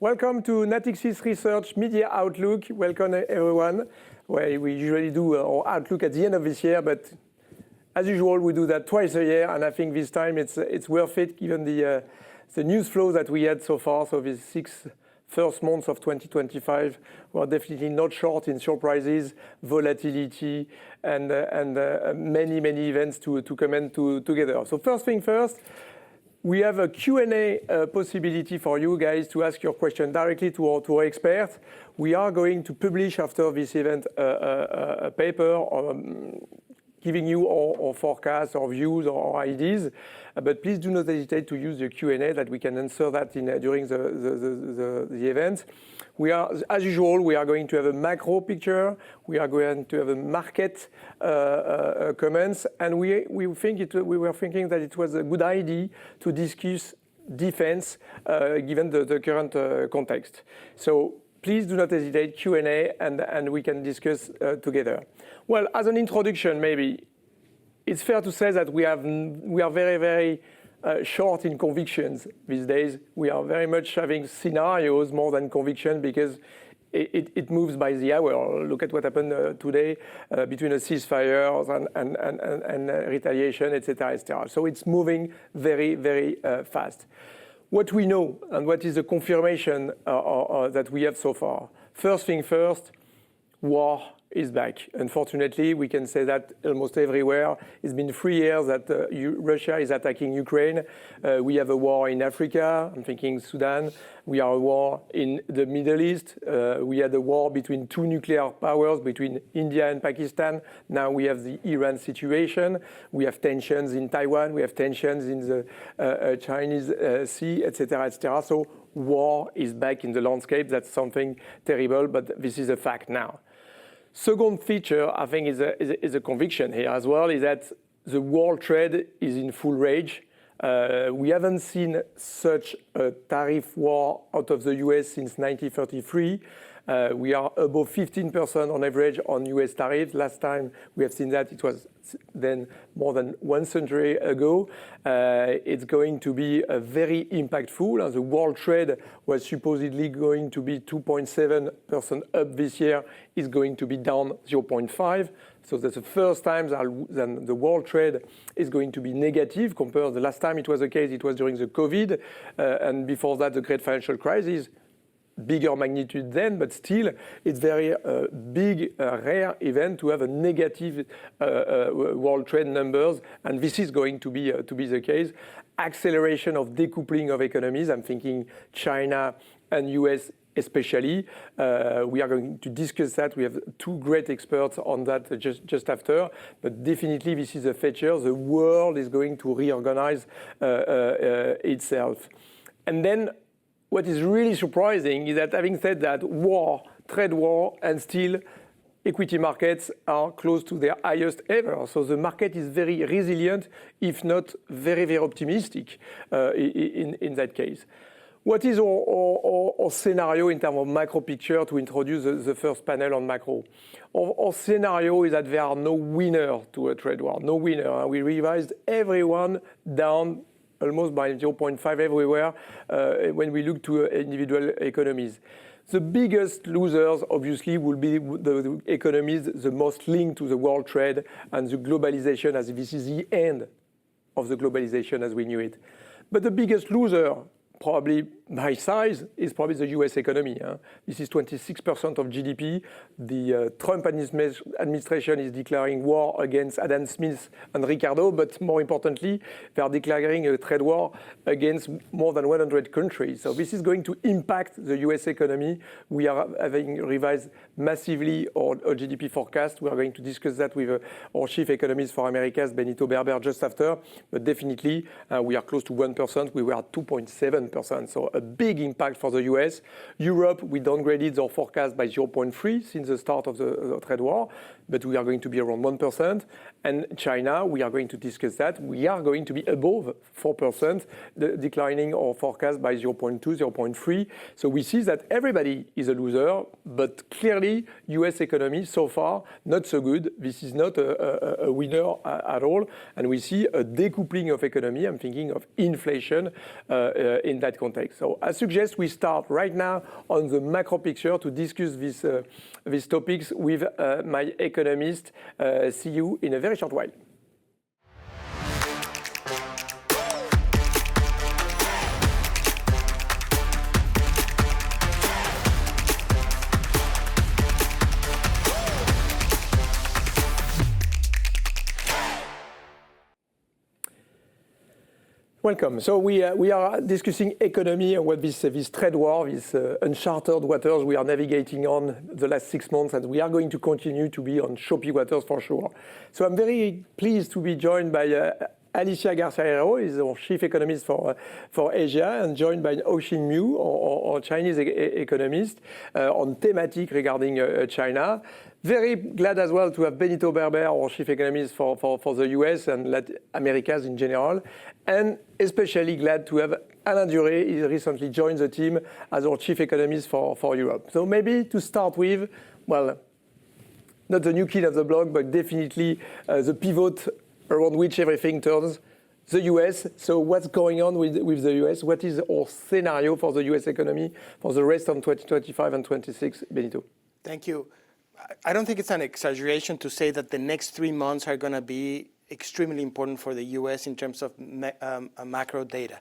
Welcome to Natixis Research Media Outlook. Welcome everyone. Well, we usually do our outlook at the end of this year, but as usual, we do that twice a year, and I think this time it's worth it given the news flow that we had so far. So these first months of 2025 were definitely not short in surprises, volatility, and many events to comment together. So first thing first. We have a Q&A possibility for you guys to ask your question directly to our experts. We are going to publish after this event a paper giving you our forecasts, our views, our ideas. But please do not hesitate to use the Q&A that we can answer that during the event. We are, as usual, we are going to have a macro picture. We are going to have a market comments, and we were thinking that it was a good idea to discuss defense given the current context. So please do not hesitate, Q&A, and we can discuss together. Well, as an introduction, maybe it's fair to say that we are very short in convictions these days. We are very much having scenarios more than conviction because it moves by the hour. Look at what happened today between the ceasefires and retaliation, etc., etc. So it's moving very fast. What we know and what is the confirmation that we have so far. First thing first, war is back. Unfortunately, we can say that almost everywhere. It's been 3 years that Russia is attacking Ukraine. We have a war in Africa. I'm thinking Sudan. We have a war in the Middle East. We had a war between two nuclear powers, between India and Pakistan. Now we have the Iran situation. We have tensions in Taiwan. We have tensions in the Chinese Sea, etc., etc. So war is back in the landscape. That's something terrible, but this is a fact now. Second feature, I think, is a conviction here as well, is that the world trade is in full rage. We haven't seen such a tariff war out of the US since 1933. We are above 15% on average on US tariffs. Last time we have seen that, it was then more than 1 century ago. It's going to be very impactful. The world trade was supposedly going to be 2.7% up this year. Is going to be down 0.5. So that's the first time that the world trade is going to be negative compared to the last time it was the case. It was during the COVID, and before that, the great financial crisis. Bigger magnitude then, but still, it's very big, rare event to have a negative world trade numbers, and this is going to be the case. Acceleration of decoupling of economies. I'm thinking China and US especially. We are going to discuss that. We have two great experts on that just after, but definitely this is a feature. The world is going to reorganize itself, and then. What is really surprising is that having said that, war, trade war, and still equity markets are close to their highest ever. So the market is very resilient, if not very optimistic in that case. What is our scenario in terms of macro picture to introduce the first panel on macro? Our scenario is that there are no winner to a trade war, no winner. We revised everyone down almost by 0.5 everywhere when we look to individual economies. The biggest losers, obviously, will be the economies the most linked to the world trade and the globalization, as this is the end of the globalization as we knew it. But the biggest loser, probably by size, is probably the US economy. This is 26% of GDP. The Trump administration is declaring war against Adam Smith and Ricardo, but more importantly, they are declaring a trade war against more than 100 countries. So this is going to impact the US economy. We are having revised massively our GDP forecast. We are going to discuss that with our chief economist for Americas, Benito Berber, just after. But definitely, we are close to 1%. We were at 2.7%. So a big impact for the US. Europe, we downgraded our forecast by 0.3 since the start of the trade war, but we are going to be around 1%. And China, we are going to discuss that. We are going to be above 4%, declining our forecast by 0.2, 0.3. So we see that everybody is a loser, but clearly US economy so far not so good. This is not a winner at all. And we see a decoupling of economy. I'm thinking of inflation in that context. So I suggest we start right now on the macro picture to discuss these topics with my economist. See you in a very short while. Welcome. So we are discussing economy and what this trade war, this unchartered waters we are navigating on the last 6 months, and we are going to continue to be on choppy waters for sure. So I'm very pleased to be joined by Alicia Garcia-Herrero, is our chief economist for Asia, and joined by Oxin Liu, our Chinese economist, on thematic regarding China. Very glad as well to have Benito Berber, our chief economist for the US and Latin Americas in general. And especially glad to have Alain Duré. He recently joined the team as our chief economist for Europe. So maybe to start with, well, not the new kid of the block, but definitely the pivot around which everything turns, the US. So what's going on with the US? What is our scenario for the US economy for the rest of 2025 and 2026, Benito? Thank you. I don't think it's an exaggeration to say that the next 3 months are going to be extremely important for the US in terms of macro data.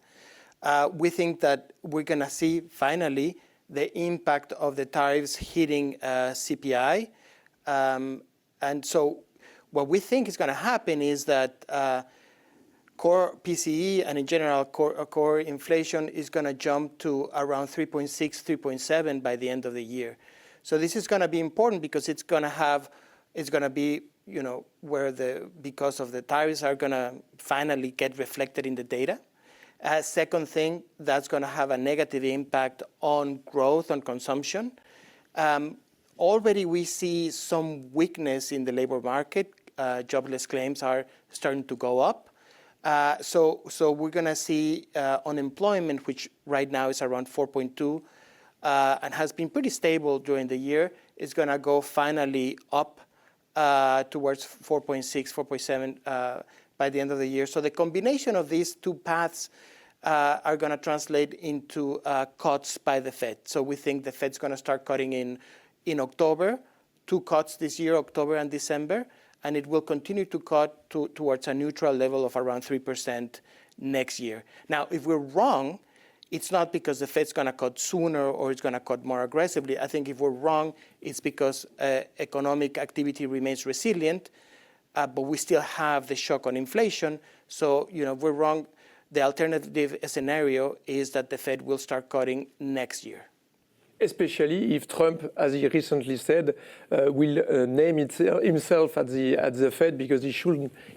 We think that we're going to see finally the impact of the tariffs hitting CPI. And so what we think is going to happen is that core PCE and in general core inflation is going to jump to around 3.6, 3.7 by the end of the year. So this is going to be important because it's going to be, because of the tariffs are going to finally get reflected in the data. Second thing, that's going to have a negative impact on growth, on consumption. Already we see some weakness in the labor market. Jobless claims are starting to go up. So we're going to see unemployment, which right now is around 4.2, and has been pretty stable during the year, is going to go finally up towards 4.6, 4.7 by the end of the year. So the combination of these two paths are going to translate into cuts by the Fed. So we think the Fed's going to start cutting in October, 2 cuts this year, October and December, and it will continue to cut towards a neutral level of around 3% next year. Now, if we're wrong, it's not because the Fed's going to cut sooner or it's going to cut more aggressively. I think if we're wrong, it's because economic activity remains resilient, but we still have the shock on inflation. So, if we're wrong, the alternative scenario is that the Fed will start cutting next year. Especially if Trump, as he recently said, will name himself at the Fed, because he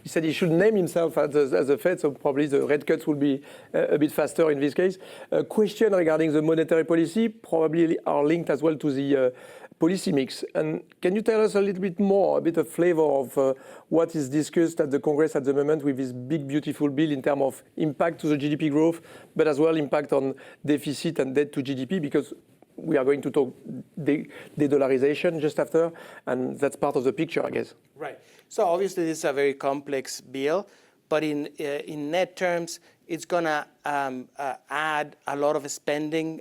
said he should name himself as the Fed, so probably the rate cuts will be a bit faster in this case. A question regarding the monetary policy probably are linked as well to the policy mix. And can you tell us a little bit more, a bit of flavor of what is discussed at the Congress at the moment with this big, beautiful bill in terms of impact to the GDP growth, but as well impact on deficit and debt to GDP, because we are going to talk de-dollarisation just after, and that's part of the picture, I guess. Right. So obviously this is a very complex bill, but in net terms, it's going to add a lot of spending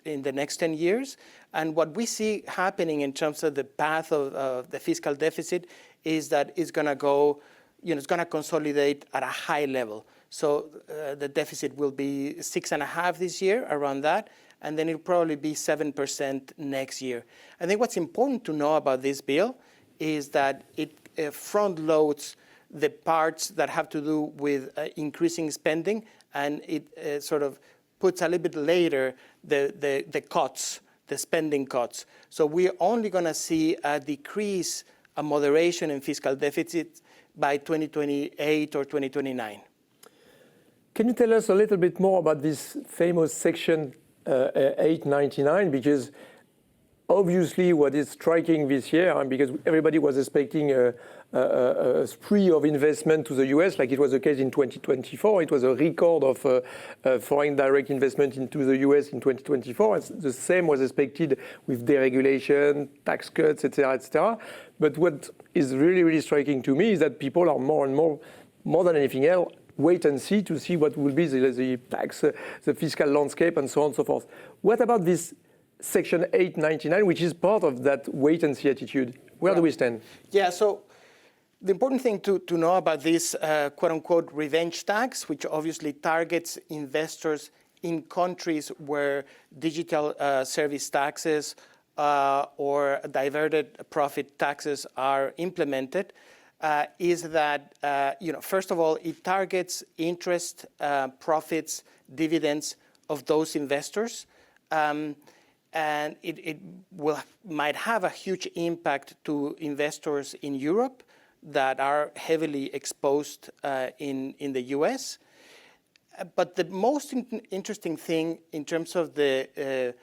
in the next 10 years. And what we see happening in terms of the path of the fiscal deficit is that it's going to go, it's going to consolidate at a high level. So the deficit will be 6.5 this year, around that. And then it'll probably be 7% next year. I think what's important to know about this bill is that it front loads the parts that have to do with increasing spending, and it sort of puts a little bit later the cuts, the spending cuts. So we're only going to see a decrease, a moderation in fiscal deficit by 2028 or 2029. Can you tell us a little bit more about this famous section 899, because obviously what is striking this year, and because everybody was expecting a spree of investment to the US, like it was the case in 2024. It was a record of foreign direct investment into the US in 2024. And the same was expected with deregulation, tax cuts, etc., etc. But what is really, really striking to me is that people are more and more than anything else, wait and see to see what will be the tax, the fiscal landscape, and so on and so forth. What about this Section 899, which is part of that wait and see attitude? Where do we stand? Yeah, so the important thing to know about this quote unquote revenge tax, which obviously targets investors in countries where digital service taxes or diverted profit taxes are implemented, is that, first of all, it targets interest, profits, dividends of those investors. And it might have a huge impact to investors in Europe that are heavily exposed in the US. But the most interesting thing in terms of the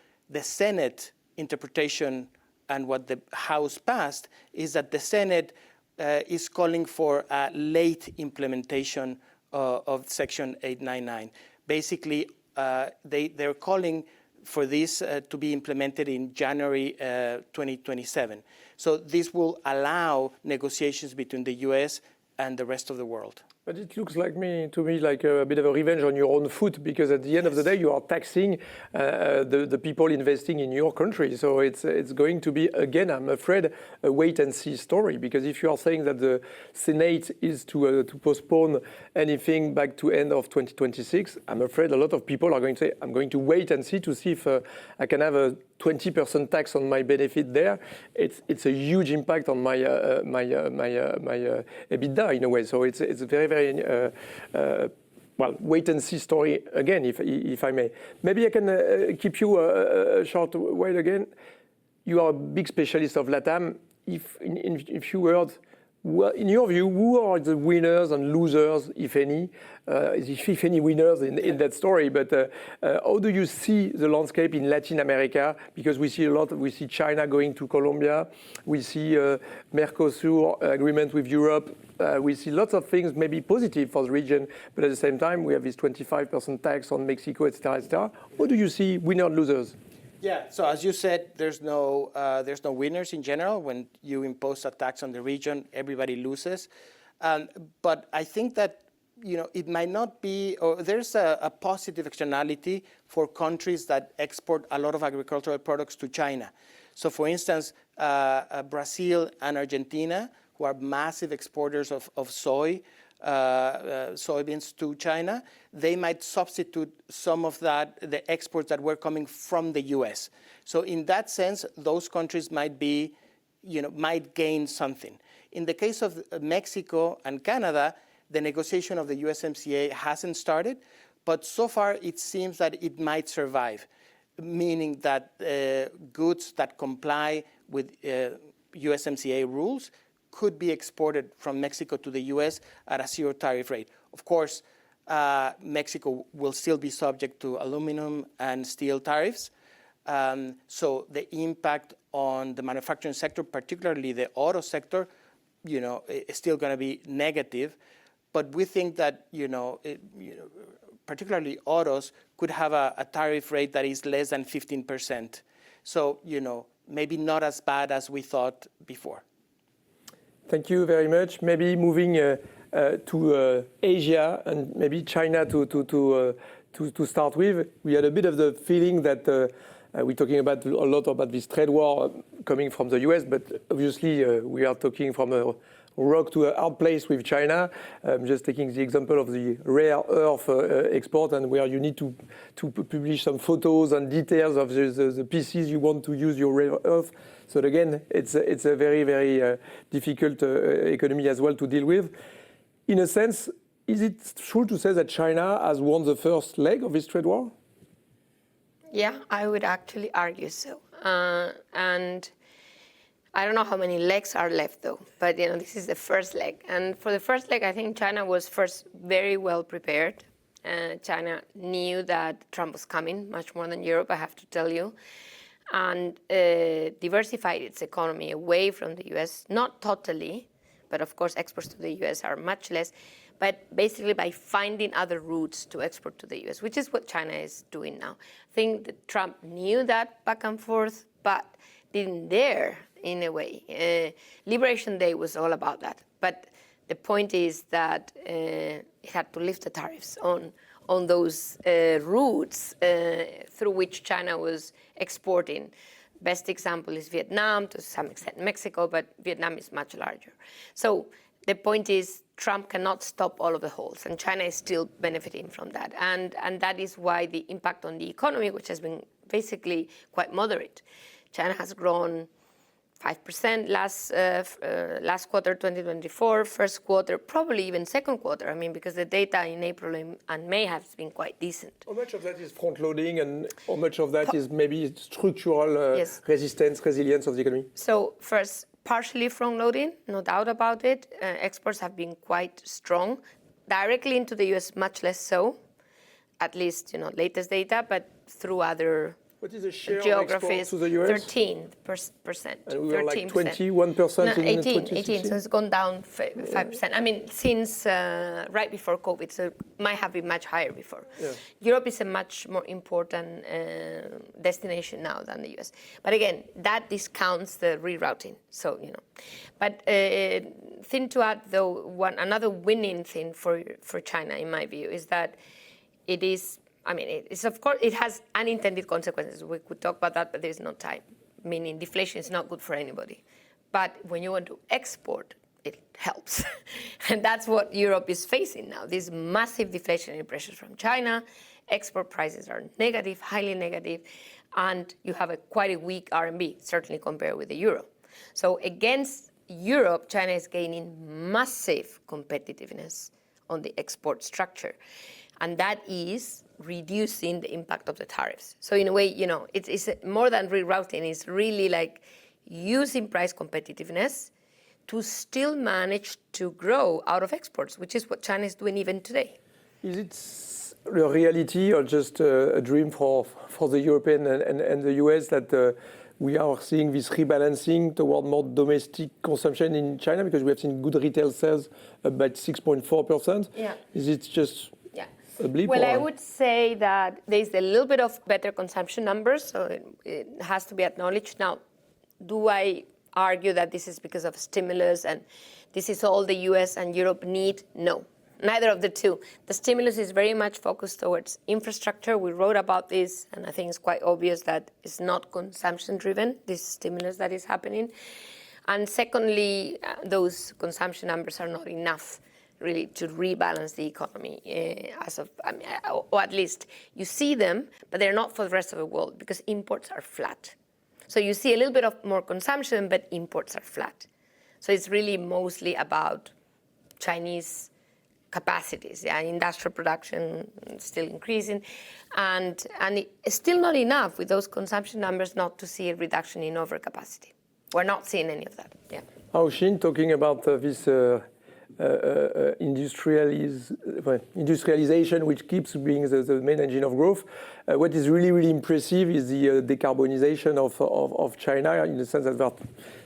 Senate interpretation and what the House passed is that the Senate is calling for a late implementation of Section 899. Basically, they're calling for this to be implemented in January 2027. So this will allow negotiations between the US and the rest of the world. But it looks to me like a bit of a revenge on your own foot, because at the end of the day, you are taxing the people investing in your country. So it's going to be, again, I'm afraid, a wait-and-see story. Because if you are saying that the Senate is to postpone anything back to end of 2026, I'm afraid a lot of people are going to say, I'm going to wait and see to see if I can have a 20% tax on my benefit there. It's a huge impact on my EBITDA in a way. So it's very, very wait and see story again, if I may. Maybe I can keep you a short while again. You are a big specialist of LATAM. If in few words, in your view, who are the winners and losers, if any? If any winners in that story, but how do you see the landscape in Latin America? Because we see China going to Colombia, we see Mercosur agreement with Europe, we see lots of things maybe positive for the region, but at the same time we have this 25% tax on Mexico, etc., etc. How do you see winners and losers? Yeah, so as you said, there's no winners in general. When you impose a tax on the region, everybody loses. But I think that it might not be, or there's a positive externality for countries that export a lot of agricultural products to China. So for instance, Brazil and Argentina, who are massive exporters of soybeans to China, they might substitute some of the exports that were coming from the US. So in that sense, those countries might gain something. In the case of Mexico and Canada, the negotiation of the USMCA hasn't started, but so far it seems that it might survive, meaning that goods that comply with USMCA rules could be exported from Mexico to the US at a zero tariff rate. Of course, Mexico will still be subject to aluminum and steel tariffs. So the impact on the manufacturing sector, particularly the auto sector, is still going to be negative. But we think that, particularly autos could have a tariff rate that is less than 15%. So, maybe not as bad as we thought before. Thank you very much. Maybe moving to Asia and maybe China to start with. We had a bit of the feeling that we're talking a lot about this trade war coming from the US, but obviously we are talking from a rock to a hard place with China. Just taking the example of the rare earth export, and where you need to publish some photos and details of the pieces you want to use your rare earth. So again, it's a very, very difficult economy as well to deal with. In a sense, is it true to say that China has won the first leg of this trade war? Yeah, I would actually argue so. And I don't know how many legs are left, though. But this is the first leg. And for the first leg, I think China was first very well prepared. China knew that Trump was coming, much more than Europe, I have to tell you, and diversified its economy away from the US, not totally, but of course exports to the US are much less, but basically by finding other routes to export to the US, which is what China is doing now. I think that Trump knew that back and forth, but didn't dare, in a way. Liberation Day was all about that. But the point is that it had to lift the tariffs on those routes through which China was exporting. Best example is Vietnam, to some extent Mexico, but Vietnam is much larger. So the point is Trump cannot stop all of the holes, and China is still benefiting from that. And that is why the impact on the economy, which has been basically quite moderate. China has grown 5% last quarter, 2024, first quarter, probably even second quarter. I mean, because the data in April and May has been quite decent. How much of that is front-loading and how much of that is maybe structural resistance, resilience of the economy? So first, partially front-loading, no doubt about it. Exports have been quite strong. Directly into the US, much less so, at least, latest data, but through other what is the share geographies, of exports to the US? 13%. And we were like 21% no, in 2016? So it's gone down 5%. I mean, since right before COVID, so it might have been much higher before. Yeah. Europe is a much more important destination now than the US. But again, that discounts the rerouting. So, But thing to add, though, another winning thing for China, in my view, is that it is. I mean, it's of course, it has unintended consequences. We could talk about that, but there's no time. Meaning deflation is not good for anybody. But when you want to export, it helps. And that's what Europe is facing now. These massive deflationary pressures from China. Export prices are negative, highly negative. And you have quite a weak RMB, certainly compared with the euro. So against Europe, China is gaining massive competitiveness on the export structure. And that is reducing the impact of the tariffs. So in a way, it's more than rerouting. It's really like using price competitiveness to still manage to grow out of exports, which is what China is doing even today. Is it a reality or just a dream for the European and the US that we are seeing this rebalancing toward more domestic consumption in China? Because we have seen good retail sales about 6.4%. Yeah. Is it just a blip? Well, I would say that there's a little bit of better consumption numbers, so it has to be acknowledged. Now, do I argue that this is because of stimulus and this is all the US and Europe need? No, neither of the two. The stimulus is very much focused towards infrastructure. We wrote about this, and I think it's quite obvious that it's not consumption-driven, this stimulus that is happening. And secondly, those consumption numbers are not enough really to rebalance the economy or at least you see them, but they're not for the rest of the world because imports are flat. So you see a little bit of more consumption, but imports are flat. So it's really mostly about Chinese capacities, industrial production still increasing, and it's still not enough with those consumption numbers not to see a reduction in overcapacity. We're not seeing any of that. Yeah. Xin, talking about this industrialization, which keeps being the main engine of growth. What is really, really impressive is the decarbonization of China, in the sense that they're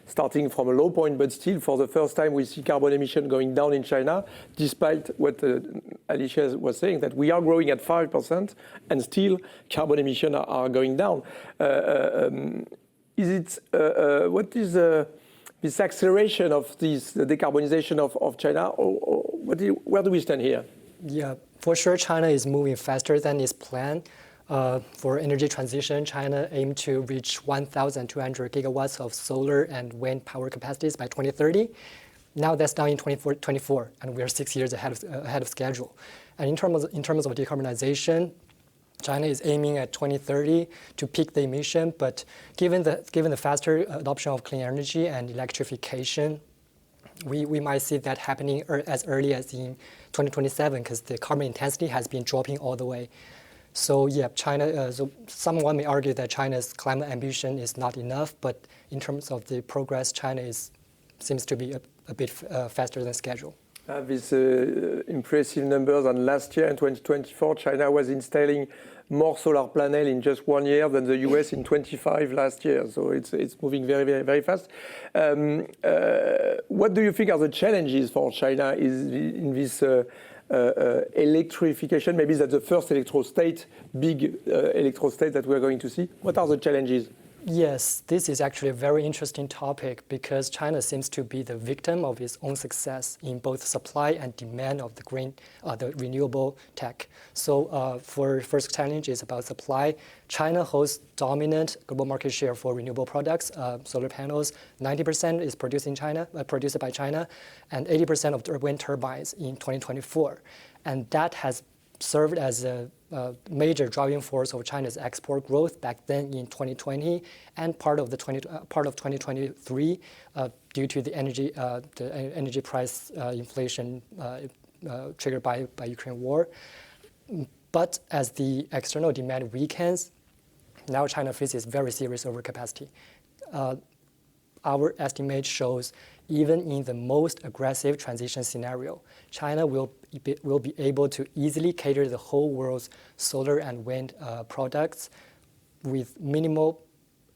starting from a low point, but still for the first time we see carbon emission going down in China, despite what Alicia was saying, that we are growing at 5% and still carbon emission are going down. What is this acceleration of the decarbonization of China, or where do we stand here? Yeah, for sure China is moving faster than its plan. For energy transition, China aimed to reach 1,200 gigawatts of solar and wind power capacities by 2030. Now that's down in 2024, and we're 6 years ahead of schedule. And in terms of decarbonization, China is aiming at 2030 to peak the emission, but given the faster adoption of clean energy and electrification, we might see that happening as early as in 2027, because the carbon intensity has been dropping all the way. So yeah, China. So someone may argue that China's climate ambition is not enough, but in terms of the progress, China seems to be a bit faster than schedule. These impressive numbers, and last year in 2024, China was installing more solar panels in just 1 year than the US in 25 last year. So it's moving very, very, very fast. What do you think are the challenges for China in this electrification? Maybe that's the first big electro state that we're going to see. What are the challenges? Yes, this is actually a very interesting topic because China seems to be the victim of its own success in both supply and demand of the renewable tech. So for first challenge is about supply. China holds dominant global market share for renewable products. Solar panels, 90% is produced by China, and 80% of the wind turbines in 2024. And that has served as a major driving force of China's export growth back then in 2020 and part of 2023 due to the energy price inflation triggered by Ukraine war. But as the external demand weakens, now China faces very serious overcapacity. Our estimate shows even in the most aggressive transition scenario, China will be able to easily cater the whole world's solar and wind products with minimal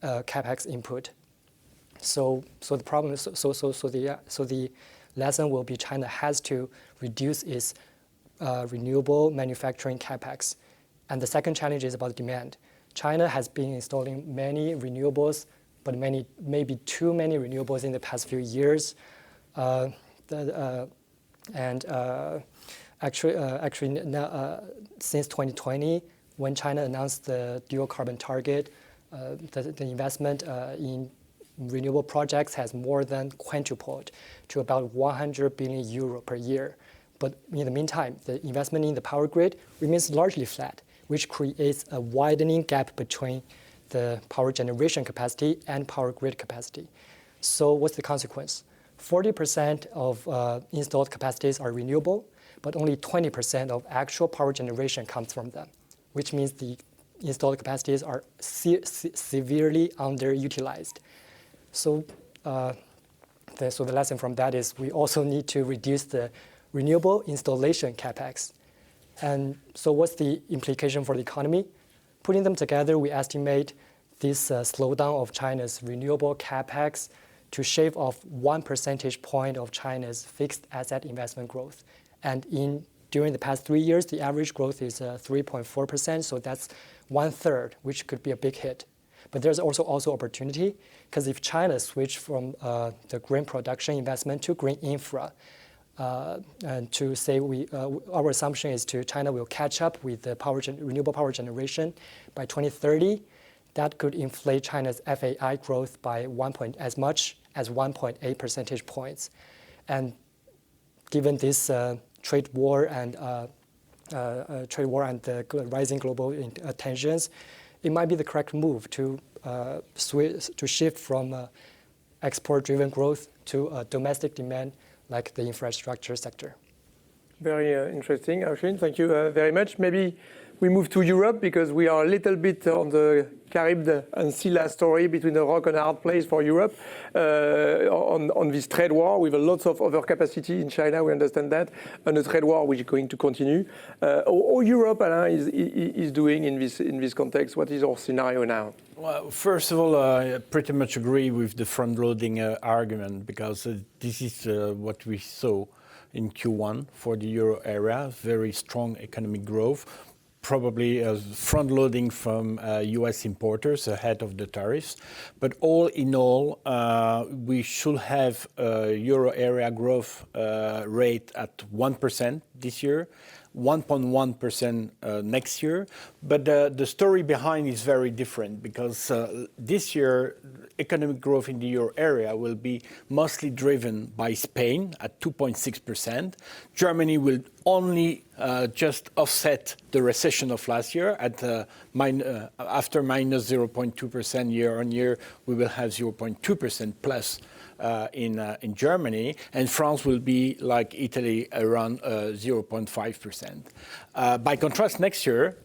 capex input. So the problem is the lesson will be China has to reduce its renewable manufacturing capex, and the second challenge is about demand. China has been installing many renewables, but maybe too many renewables in the past few years. Actually, now, since 2020, when China announced the dual carbon target, the investment in renewable projects has more than quintupled to about 100 billion euro per year. But in the meantime, the investment in the power grid remains largely flat, which creates a widening gap between the power generation capacity and power grid capacity. So what's the consequence? 40% of installed capacities are renewable, but only 20% of actual power generation comes from them, which means the installed capacities are severely underutilized. So the lesson from that is we also need to reduce the renewable installation capex. And so what's the implication for the economy? Putting them together, we estimate this slowdown of China's renewable capex to shave off 1 percentage point of China's fixed asset investment growth. And during the past 3 years, the average growth is 3.4%, so that's 1/3, which could be a big hit. But there's also opportunity, because if China switch from the green production investment to green infra, and to say our assumption is China will catch up with the renewable power generation by 2030. That could inflate China's FAI growth by as much as 1.8 percentage points. And given this trade war and the rising global tensions, it might be the correct move to shift from export-driven growth to domestic demand, like the infrastructure sector. Very interesting, Aoxin. Thank you very much. Maybe we move to Europe because we are a little bit on the Caribbean and Scylla story between a rock and a hard place for Europe on this trade war with a lot of overcapacity in China. We understand that, and a trade war which is going to continue. How Europe, Alain, is doing in this context? What is our scenario now? Well, first of all, I pretty much agree with the front-loading argument because this is what we saw in Q1 for the euro area, very strong economic growth, probably front-loading from US importers ahead of the tariffs. But all in all, we should have a euro area growth rate at 1% this year, 1.1% next year. But the story behind is very different because this year, economic growth in the euro area will be mostly driven by Spain at 2.6%. Germany will only just offset the recession of last year at after minus 0.2% year on year, we will have 0.2% plus in Germany, and France will be like Italy around 0.5%. By contrast, next year,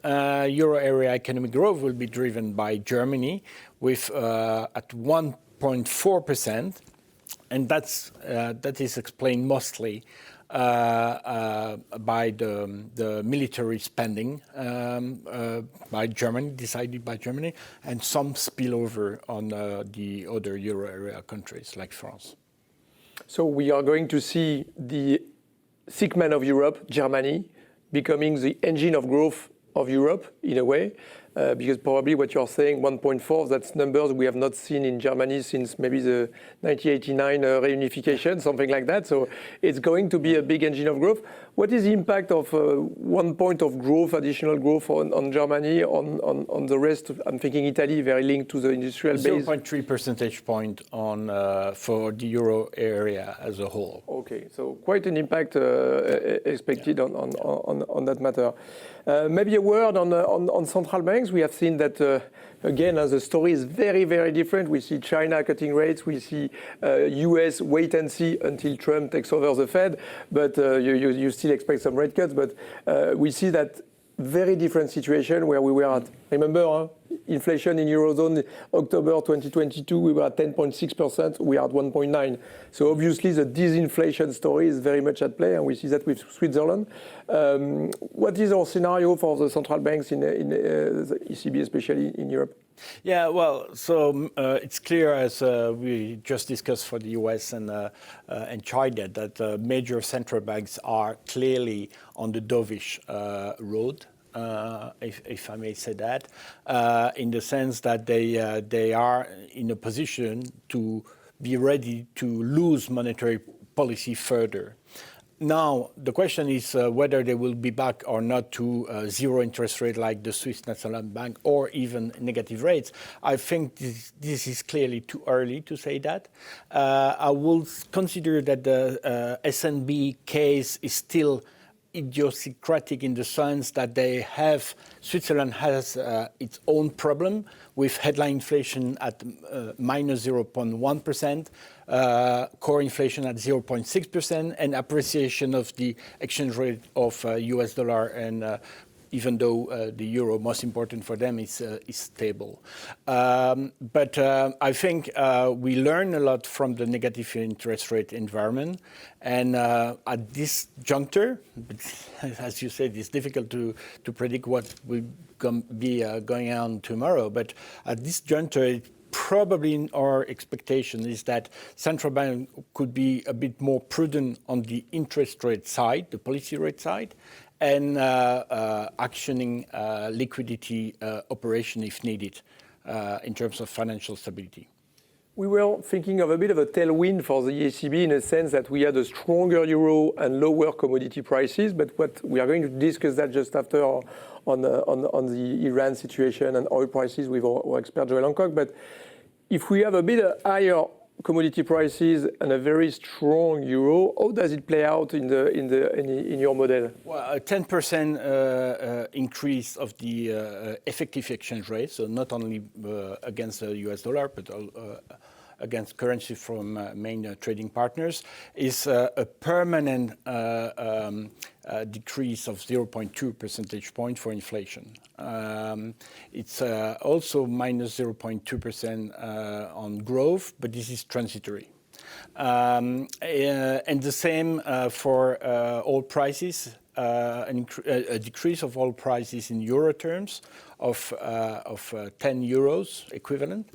euro area economic growth will be driven by Germany with at 1.4%, and that is explained mostly by the military spending by Germany, decided by Germany, and some spillover on the other euro area countries like France. So we are going to see the sick man of Europe, Germany, becoming the engine of growth of Europe in a way. because probably what you're saying, 1.4, that's numbers we have not seen in Germany since maybe the 1989 reunification, something like that. So it's going to be a big engine of growth. What is the impact of 1 point of growth, additional growth on Germany, on the rest? I'm thinking Italy, very linked to the industrial base. 0.3 percentage point on for the euro area as a whole. Okay, so quite an impact expected on that matter. Maybe a word on central banks. We have seen that, again, the story is very, very different. We see China cutting rates. We see US wait and see until Trump takes over the Fed. But you still expect some rate cuts. But we see that very different situation where we were at. Remember, inflation in Eurozone, October 2022, we were at 10.6%. We are at 1.9%. So obviously, the disinflation story is very much at play, and we see that with Switzerland. What is our scenario for the central banks in the ECB, especially in Europe? Yeah, well, so it's clear, as we just discussed for the US and China, that major central banks are clearly on the dovish road, if I may say that, in the sense that they are in a position to be ready to lose monetary policy further. Now, the question is whether they will be back or not to zero interest rate like the Swiss National Bank, or even negative rates. I think this is clearly too early to say that. I will consider that the SNB case is still idiosyncratic in the sense that Switzerland has its own problem with headline inflation at minus 0.1%, core inflation at 0.6%, and appreciation of the exchange rate of US dollar, and even though the euro, most important for them, is stable. But I think we learn a lot from the negative interest rate environment. And at this juncture, as you said, it's difficult to predict what will be going on tomorrow. But at this juncture, probably in our expectation is that central bank could be a bit more prudent on the interest rate side, the policy rate side, and actioning liquidity operation if needed in terms of financial stability. We were thinking of a bit of a tailwind for the ECB in a sense that we had a stronger euro and lower commodity prices. But what we are going to discuss that just after on the Iran situation and oil prices with our expert Joel Hancock. But if we have a bit higher commodity prices and a very strong euro, how does it play out in your model? Well, a 10% increase of the effective exchange rate, so not only against the US dollar, but against currency from main trading partners, is a permanent decrease of 0.2 percentage point for inflation. It's also minus 0.2% on growth, but this is transitory. And the same for oil prices, a decrease of oil prices in euro terms of 10 euros equivalent.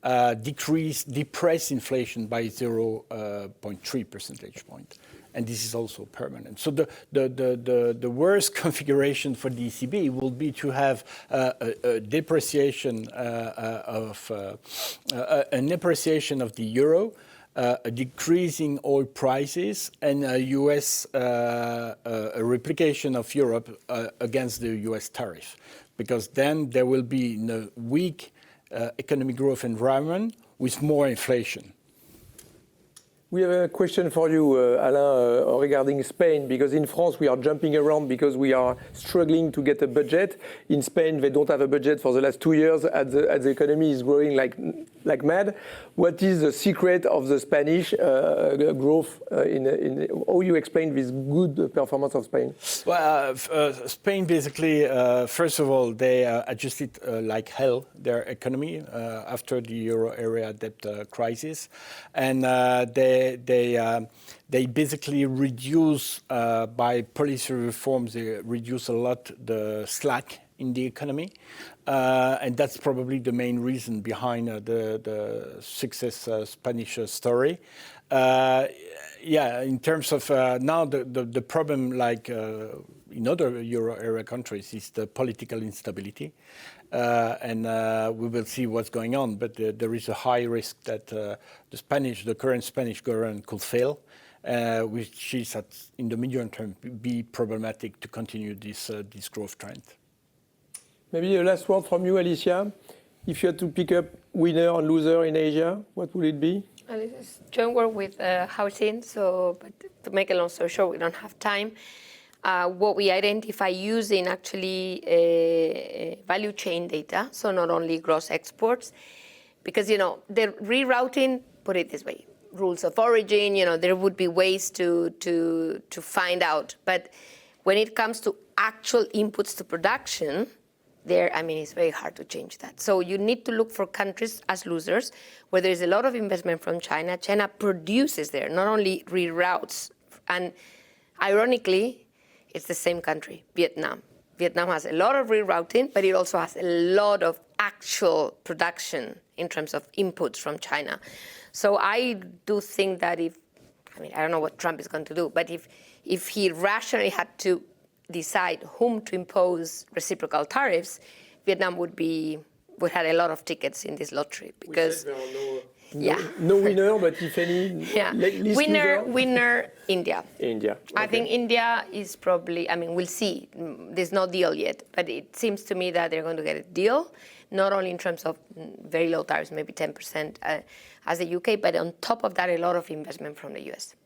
Depress inflation by 0.3 percentage point. And this is also permanent. So the worst configuration for the ECB will be to have an appreciation of the euro, a decreasing oil prices, and a replication of Europe against the US tariff. Because then there will be a weak economic growth environment with more inflation. We have a question for you, Alain, regarding Spain, because in France we are jumping around because we are struggling to get a budget. In Spain, they don't have a budget for the last 2 years as the economy is growing like mad. What is the secret of the Spanish growth? How you explain this good performance of Spain? Well, Spain basically, first of all, they adjusted like hell their economy after the euro area debt crisis, and they basically reduce by policy reforms. They reduce a lot the slack in the economy, and that's probably the main reason behind the success Spanish story. Yeah, in terms of now the problem, like in other euro area countries is the political instability. And we will see what's going on. But there is a high risk that the current Spanish government could fail, which is in the medium term be problematic to continue this growth trend. Maybe a last word from you, Alicia. If you had to pick up winner and loser in Asia, what would it be? This is joint work with housing, but to make a long story short, we don't have time. What we identify using actually value chain data, so not only gross exports, because the rerouting, put it this way, rules of origin, there would be ways to find out. But when it comes to actual inputs to production, it's very hard to change that. So you need to look for countries as losers, where there is a lot of investment from China. China produces there, not only reroutes. And ironically, it's the same country, Vietnam. Vietnam has a lot of rerouting, but it also has a lot of actual production in terms of inputs from China. So I do think that I don't know what Trump is going to do, but if he rationally had to decide whom to impose reciprocal tariffs, Vietnam would have a lot of tickets in this lottery, because no winner, but if any, winner, India. India. Okay. I think India is probably, we'll see. There's no deal yet, but it seems to me that they're going to get a deal, not only in terms of very low tariffs, maybe 10% as the UK, but on top of that, a lot of investment from the US.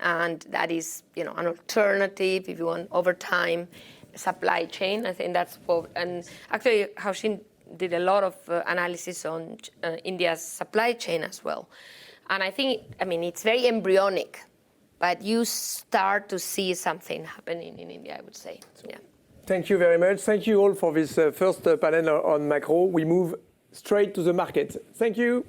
And that is, an alternative, if you want, over time, supply chain. I think that's what, and actually, Haoxin did a lot of analysis on India's supply chain as well. And I think, it's very embryonic, but you start to see something happening in India, I would say. Yeah. Thank you very much. Thank you all for this first panel on macro. We move straight to the market. Thank you.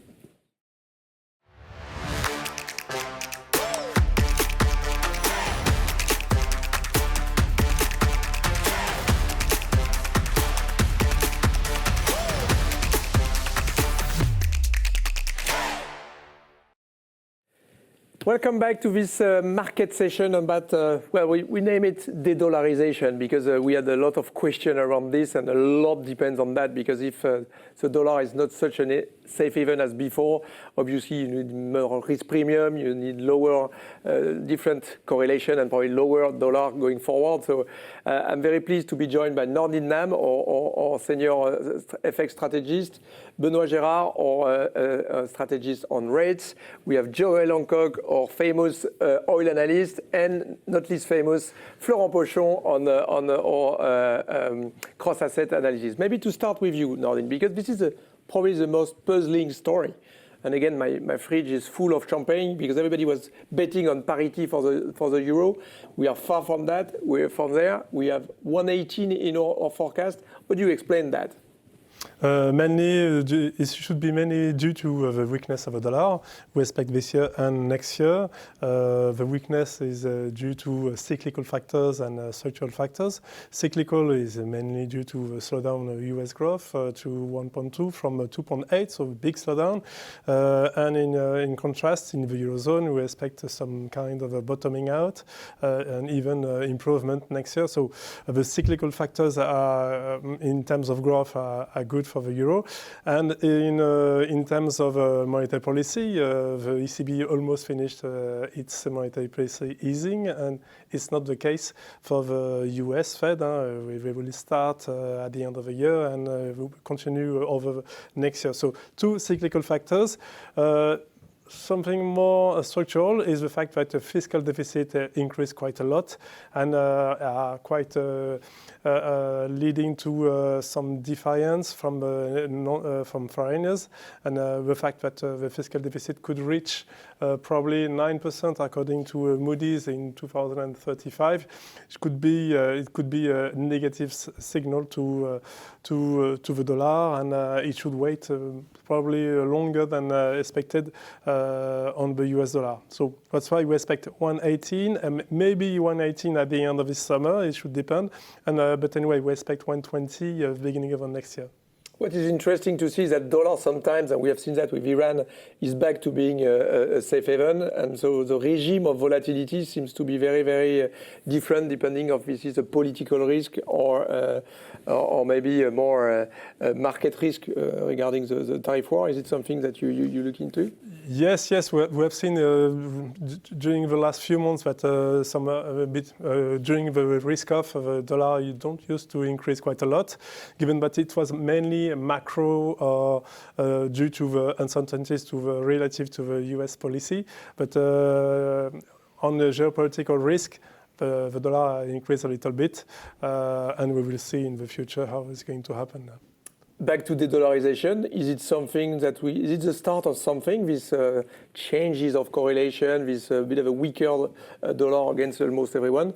Welcome back to this market session about, we name it de-dollarisation, because we had a lot of questions around this, and a lot depends on that, because if the dollar is not such a safe haven as before, obviously you need more risk premium, you need lower different correlation, and probably lower dollar going forward. So I'm very pleased to be joined by Nordin Nam, our senior FX strategist, Benoît Gérard, our strategist on rates. We have Joël Hancock, our famous oil analyst, and not least famous Florent Pochon on our cross-asset analysis. Maybe to start with you, Nordin, because this is probably the most puzzling story. And again, my fridge is full of champagne, because everybody was betting on parity for the euro. We are far from that. We're from there. We have 118 in our forecast. How do you explain that? It should be mainly due to the weakness of the dollar. We expect this year and next year. The weakness is due to cyclical factors and structural factors. Cyclical is mainly due to the slowdown of US growth to 1.2 from 2.8, so a big slowdown. And in contrast, in the Eurozone, we expect some kind of a bottoming out and even improvement next year. So the cyclical factors are, in terms of growth, are good for the euro. And in terms of monetary policy, the ECB almost finished its monetary policy easing, and it's not the case for the US Fed. We will start at the end of the year and will continue over next year. So two cyclical factors. Something more structural is the fact that the fiscal deficit increased quite a lot and are quite leading to some defiance from foreigners, and the fact that the fiscal deficit could reach probably 9% according to Moody's in 2035. It could be a negative signal to the dollar, and it should wait probably longer than expected on the US dollar. So that's why we expect 118 and maybe 118 at the end of this summer. It should depend. And but anyway, we expect 120 beginning of next year. What is interesting to see is that dollar sometimes, and we have seen that with Iran, is back to being a safe haven. And so the regime of volatility seems to be very, very different depending if this is a political risk or maybe a more market risk regarding the tariff war. Is it something that you look into? Yes, we have seen during the last few months that during the risk-off of the dollar, you don't used to increase quite a lot, given that it was mainly macro due to the uncertainties relative to the US policy. But on the geopolitical risk, the dollar increased a little bit, and we will see in the future how it's going to happen now. Back to de-dollarisation, is it something that is it the start of something, these changes of correlation, this bit of a weaker dollar against almost everyone,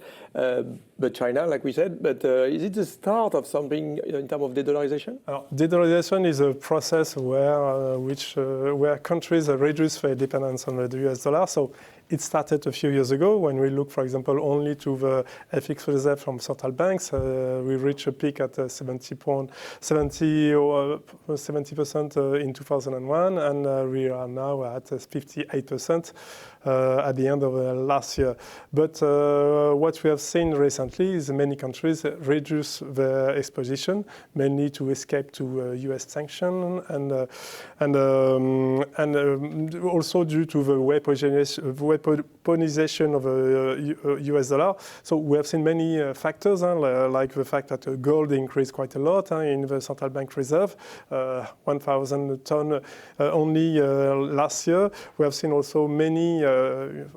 but China, like we said, but is it the start of something in terms of de-dollarisation? De-dollarisation is a process where countries reduce their dependence on the US dollar. So it started a few years ago when we look, for example, only to the FX reserve from central banks. We reached a peak at 70% in 2001, and we are now at 58% at the end of last year. But what we have seen recently is many countries reduce their exposition, mainly to escape to US sanction and also due to the weaponization of the US dollar. So we have seen many factors, like the fact that gold increased quite a lot in the central bank reserve, 1,000 tons only last year. We have seen also many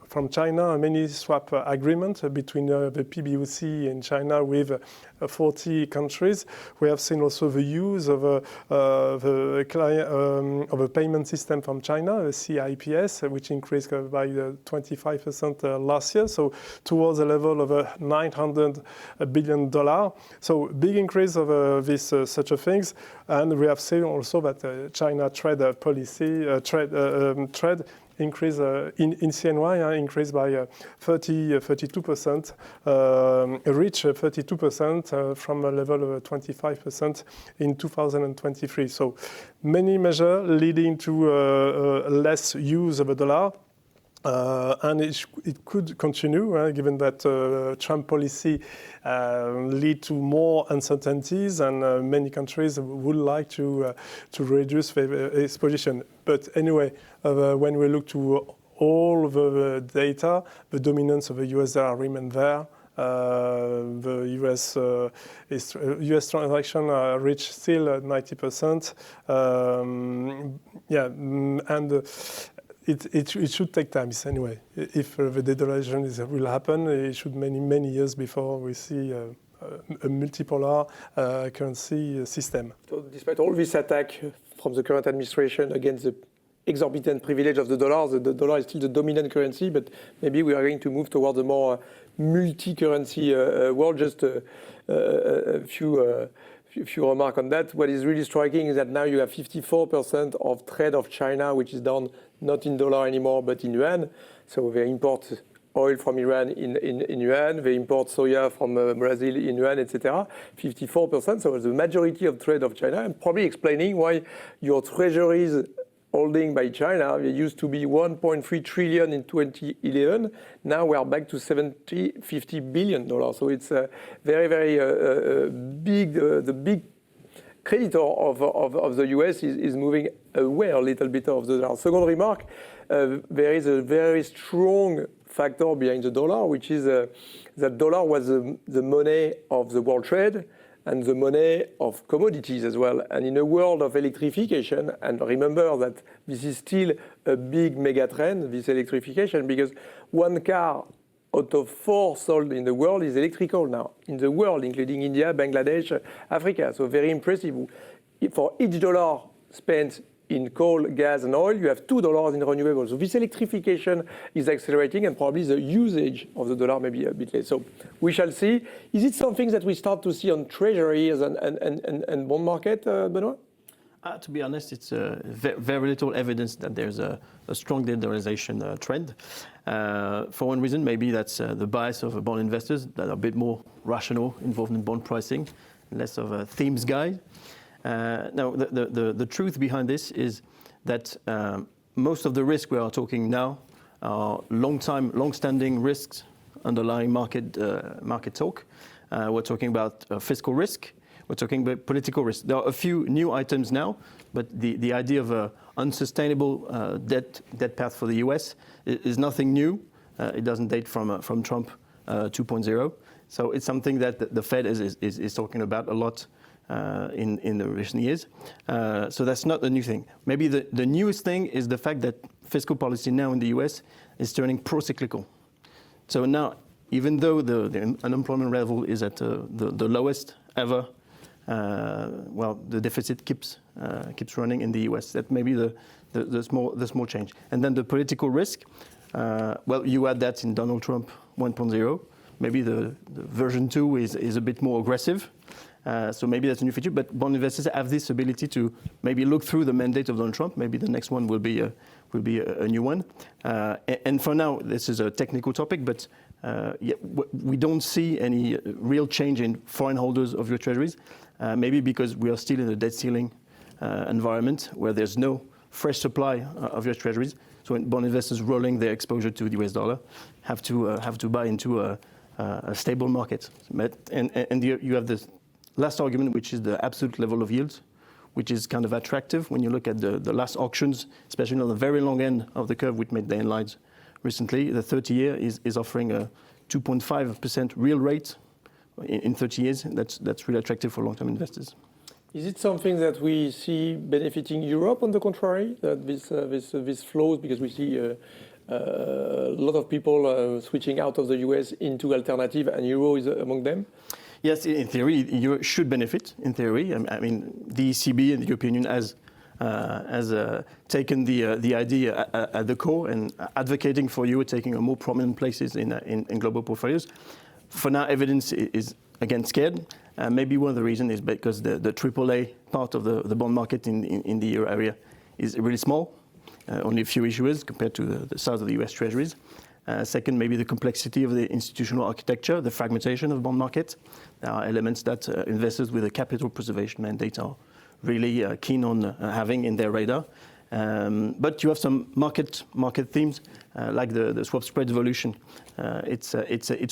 from China, many swap agreements between the PBOC in China with 40 countries. We have seen also the use of a payment system from China, the CIBs, which increased by 25% last year, so towards a level of $900 billion. So big increase of such a things, and we have seen also that China trade policy trade increase in CNY increased by 32%, reach 32% from a level of 25% in 2023. So many measures leading to less use of the dollar. And it could continue, given that Trump policy lead to more uncertainties, and many countries would like to reduce their exposition. But anyway, when we look to all the data, the dominance of the US dollar remains there. The US transaction reached still 90%. And it should take time anyway. If the de-dollarization will happen, it should many years before we see a multipolar currency system. So despite all this attack from the current administration against the exorbitant privilege of the dollar is still the dominant currency, but maybe we are going to move towards a more multi-currency world. Just a few remarks on that. What is really striking is that now you have 54% of trade of China, which is done not in dollar anymore, but in yuan. So they import oil from Iran in yuan, they import soya from Brazil in yuan, etc. 54%, so the majority of trade of China, and probably explaining why your treasuries holding by China, they used to be 1.3 trillion in 2011. Now we are back to $50 billion. So it's very, very big. The big creditor of the US is moving away a little bit of the dollar. Second remark, there is a very strong factor behind the dollar, which is that dollar was the money of the world trade and the money of commodities as well. And in a world of electrification, and remember that this is still a big mega trend, this electrification, because one car out of 4 sold in the world is electrical now, in the world, including India, Bangladesh, Africa. So very impressive. For each dollar spent in coal, gas, and oil, you have $2 in renewables. So this electrification is accelerating, and probably the usage of the dollar may be a bit less. So we shall see. Is it something that we start to see on treasuries and bond market, Benoit? To be honest, it's very little evidence that there's a strong de-dollarization trend. For one reason, maybe that's the bias of bond investors that are a bit more rational, involved in bond pricing, less of a themes guy. Now, the truth behind this is that most of the risk we are talking now are long-standing risks underlying market talk. We're talking about fiscal risk. We're talking about political risk. There are a few new items now, but the idea of an unsustainable debt path for the US is nothing new. It doesn't date from Trump 2.0. So it's something that the Fed is talking about a lot in the recent years. So that's not a new thing. Maybe the newest thing is the fact that fiscal policy now in the US is turning pro-cyclical. So now, even though the unemployment level is at the lowest ever, the deficit keeps running in the US. That may be the small change. And then the political risk, you had that in Donald Trump 1.0. Maybe the version 2 is a bit more aggressive. So maybe that's a new feature. But bond investors have this ability to maybe look through the mandate of Donald Trump. Maybe the next one will be a new one. And for now, this is a technical topic, but we don't see any real change in foreign holders of your treasuries. Maybe because we are still in a debt ceiling environment where there's no fresh supply of your treasuries. So when bond investors rolling their exposure to the US dollar have to buy into a stable market. And you have this last argument, which is the absolute level of yields, which is kind of attractive when you look at the last auctions, especially on the very long end of the curve, which made the headlines recently. The 30-year is offering a 2.5% real rate in 30 years. That's really attractive for long-term investors. Is it something that we see benefiting Europe on the contrary, that this flows, because we see a lot of people switching out of the US into alternative, and euro is among them? Yes, in theory, Europe should benefit, in theory. I mean, the ECB and the European Union has taken the idea at the core and advocating for Euro taking a more prominent places in global portfolios. For now, evidence is again scared. Maybe one of the reasons is because the AAA part of the bond market in the Euro area is really small, only a few issuers compared to the size of the US treasuries. Second, maybe the complexity of the institutional architecture, the fragmentation of the bond market. There are elements that investors with a capital preservation mandate are really keen on having in their radar. But you have some market themes like the swap spread evolution. It's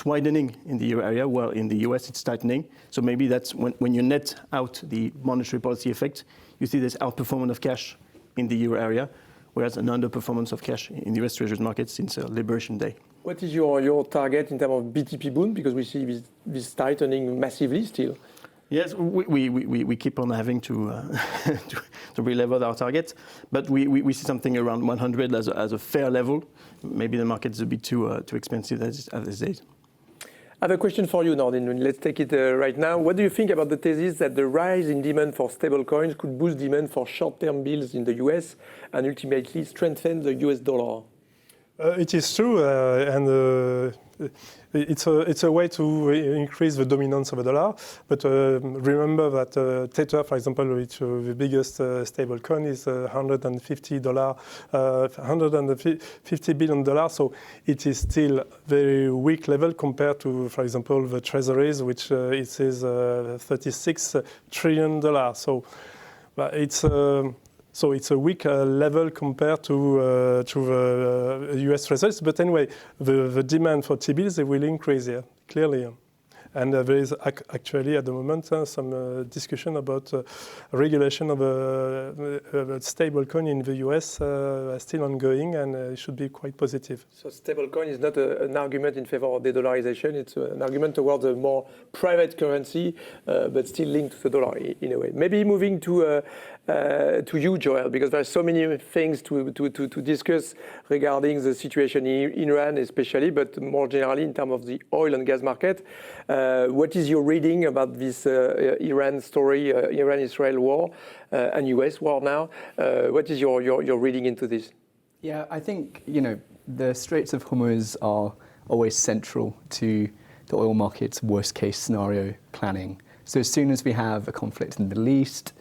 widening in the euro area, while in the US it's tightening. So maybe that's when you net out the monetary policy effect, you see this outperformance of cash in the euro area, whereas an underperformance of cash in the US Treasury market since Liberation Day. What is your target in terms of BTP bond? Because we see this tightening massively still. Yes, we keep on having to re-level our targets, but we see something around 100 as a fair level. Maybe the market is a bit too expensive at this stage. I have a question for you, Nordin. Let's take it right now. What do you think about the thesis that the rise in demand for stable coins could boost demand for short-term bills in the US and ultimately strengthen the US dollar? It is true, and it's a way to increase the dominance of the dollar. But remember that Tether, for example, which the biggest stable coin is $150 billion. So it is still very weak level compared to, for example, the treasuries, which it says $36 trillion. So it's a weak level compared to the US treasuries. But anyway, the demand for T-bills, will increase, clearly. And there is actually at the moment some discussion about regulation of a stable coin in the US still ongoing, and it should be quite positive. So stable coin is not an argument in favor of de-dollarisation. It's an argument towards a more private currency, but still linked to the dollar in a way. Maybe moving to you, Joel, because there are so many things to discuss regarding the situation in Iran especially, but more generally in terms of the oil and gas market. What is your reading about this Iran story, Iran-Israel war and US war now? What is your reading into this? Yeah, I think, the Straits of Hormuz are always central to the oil market's worst-case scenario planning. So as soon as we have a conflict in the Middle East,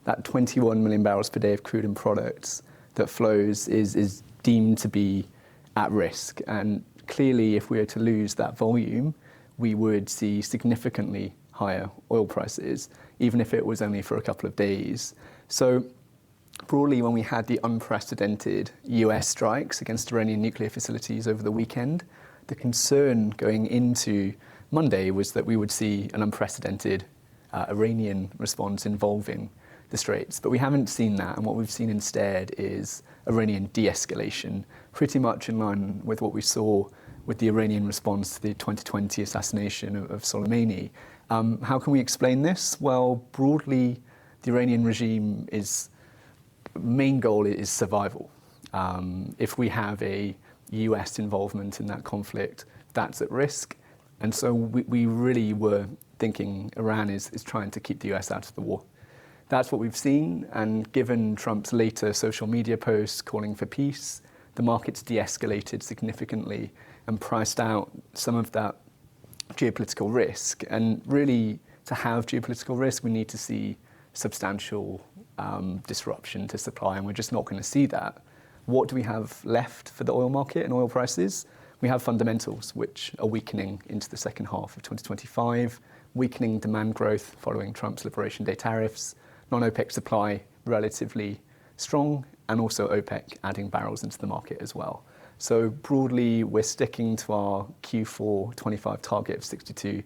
that 21 million barrels per day of crude and products that flows is deemed to be at risk. And clearly, if we were to lose that volume, we would see significantly higher oil prices, even if it was only for a couple of days. So broadly, when we had the unprecedented US strikes against Iranian nuclear facilities over the weekend, the concern going into Monday was that we would see an unprecedented Iranian response involving the Straits. But we haven't seen that, and what we've seen instead is Iranian de-escalation, pretty much in line with what we saw with the Iranian response to the 2020 assassination of Soleimani. How can we explain this? Well, broadly, the Iranian regime main goal is survival. If we have a US involvement in that conflict, that's at risk. And so we really were thinking Iran is trying to keep the US out of the war. That's what we've seen, and given Trump's later social media posts calling for peace, the markets de-escalated significantly and priced out some of that geopolitical risk. And really, to have geopolitical risk, we need to see substantial disruption to supply, and we're just not going to see that. What do we have left for the oil market and oil prices? We have fundamentals, which are weakening into the second half of 2025, weakening demand growth following Trump's Liberation Day tariffs, non-OPEC supply relatively strong, and also OPEC adding barrels into the market as well. So broadly, we're sticking to our Q4 25 target of $62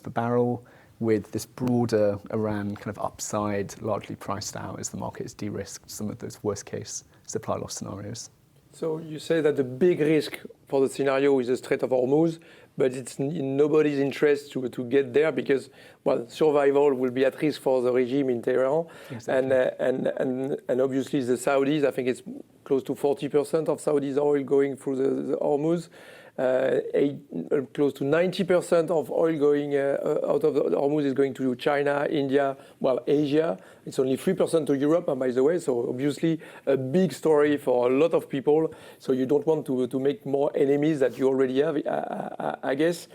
per barrel, with this broader Iran kind of upside largely priced out as the market has de-risked some of those worst-case supply loss scenarios. So you say that the big risk for the scenario is the Strait of Hormuz, but it's in nobody's interest to get there because, well, survival will be at risk for the regime in Tehran. Exactly. And obviously the Saudis, I think it's close to 40% of Saudi's oil going through the Hormuz. Close to 90% of oil going out of the Hormuz is going to China, India, well, Asia. It's only 3% to Europe, by the way. So obviously a big story for a lot of people. So you don't want to make more enemies that you already have, I guess.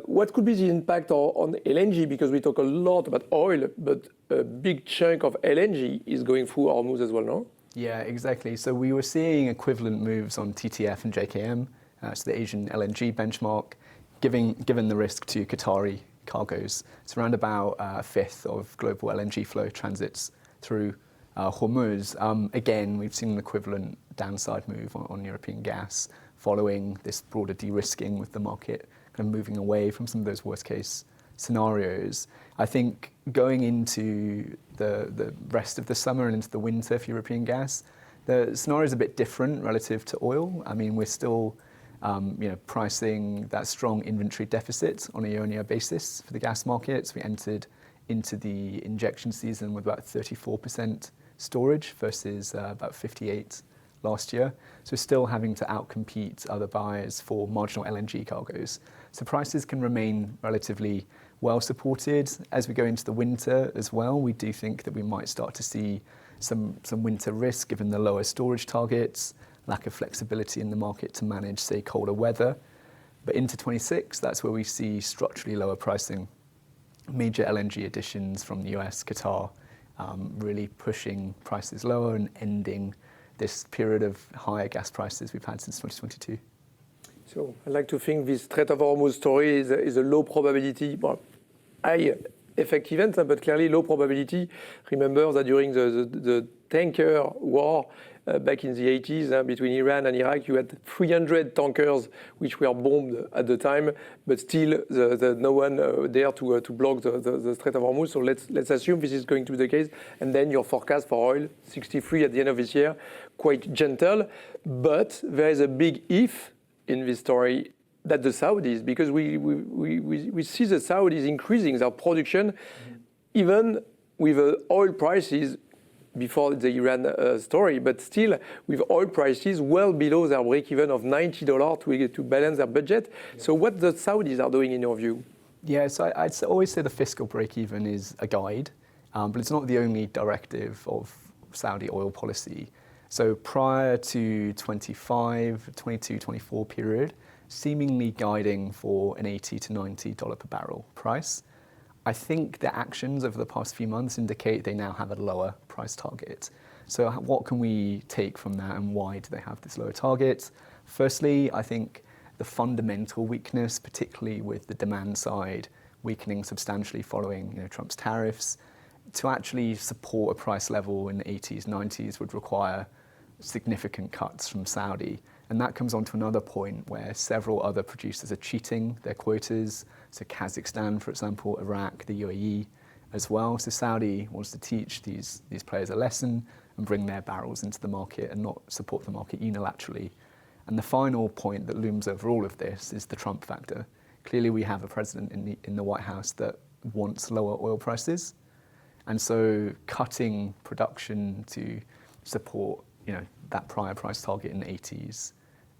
What could be the impact on LNG? Because we talk a lot about oil, but a big chunk of LNG is going through Hormuz as well, no? Yeah, exactly. So we were seeing equivalent moves on TTF and JKM. So the Asian LNG benchmark, given the risk to Qatari cargoes. It's around about a fifth of global LNG flow transits through Hormuz. Again, we've seen an equivalent downside move on European gas following this broader de-risking with the market kind of moving away from some of those worst-case scenarios. I think going into the rest of the summer and into the winter for European gas, the scenario is a bit different relative to oil. I mean, we're still pricing that strong inventory deficit on a year-on-year basis for the gas markets. We entered into the injection season with about 34% storage versus about 58% last year. So still having to outcompete other buyers for marginal LNG cargoes. So prices can remain relatively well supported as we go into the winter as well. We do think that we might start to see some winter risk given the lower storage targets, lack of flexibility in the market to manage, say, colder weather. But into 26, that's where we see structurally lower pricing. Major LNG additions from the US, Qatar, really pushing prices lower and ending this period of higher gas prices we've had since 2022. So I like to think this Strait of Hormuz story is a low probability, well, high effect event, but clearly low probability. Remember that during the tanker war, back in the 80s, between Iran and Iraq, you had 300 tankers which were bombed at the time, but still no one there to block the Strait of Hormuz. So let's assume this is going to be the case. And then your forecast for oil, 63 at the end of this year, quite gentle. But there is a big if in this story that the Saudis, because we see the Saudis increasing their production, even with oil prices before the Iran story, but still with oil prices well below their break-even of $90 to balance their budget. Yeah. So what the Saudis are doing in your view? Yeah, so I'd always say the fiscal break-even is a guide, but it's not the only directive of Saudi oil policy. So prior to 22, 24 period, seemingly guiding for an $80 to $90 per barrel price. I think the actions over the past few months indicate they now have a lower price target. So what can we take from that and why do they have this lower target? Firstly, I think the fundamental weakness, particularly with the demand side, weakening substantially following Trump's tariffs. To actually support a price level in the 80s, 90s would require significant cuts from Saudi. And that comes on to another point where several other producers are cheating their quotas. So Kazakhstan, for example, Iraq, the UAE as well. So Saudi wants to teach these players a lesson and bring their barrels into the market and not support the market unilaterally. And the final point that looms over all of this is the Trump factor. Clearly we have a president in the White House that wants lower oil prices. And so cutting production to support that prior price target in the 80s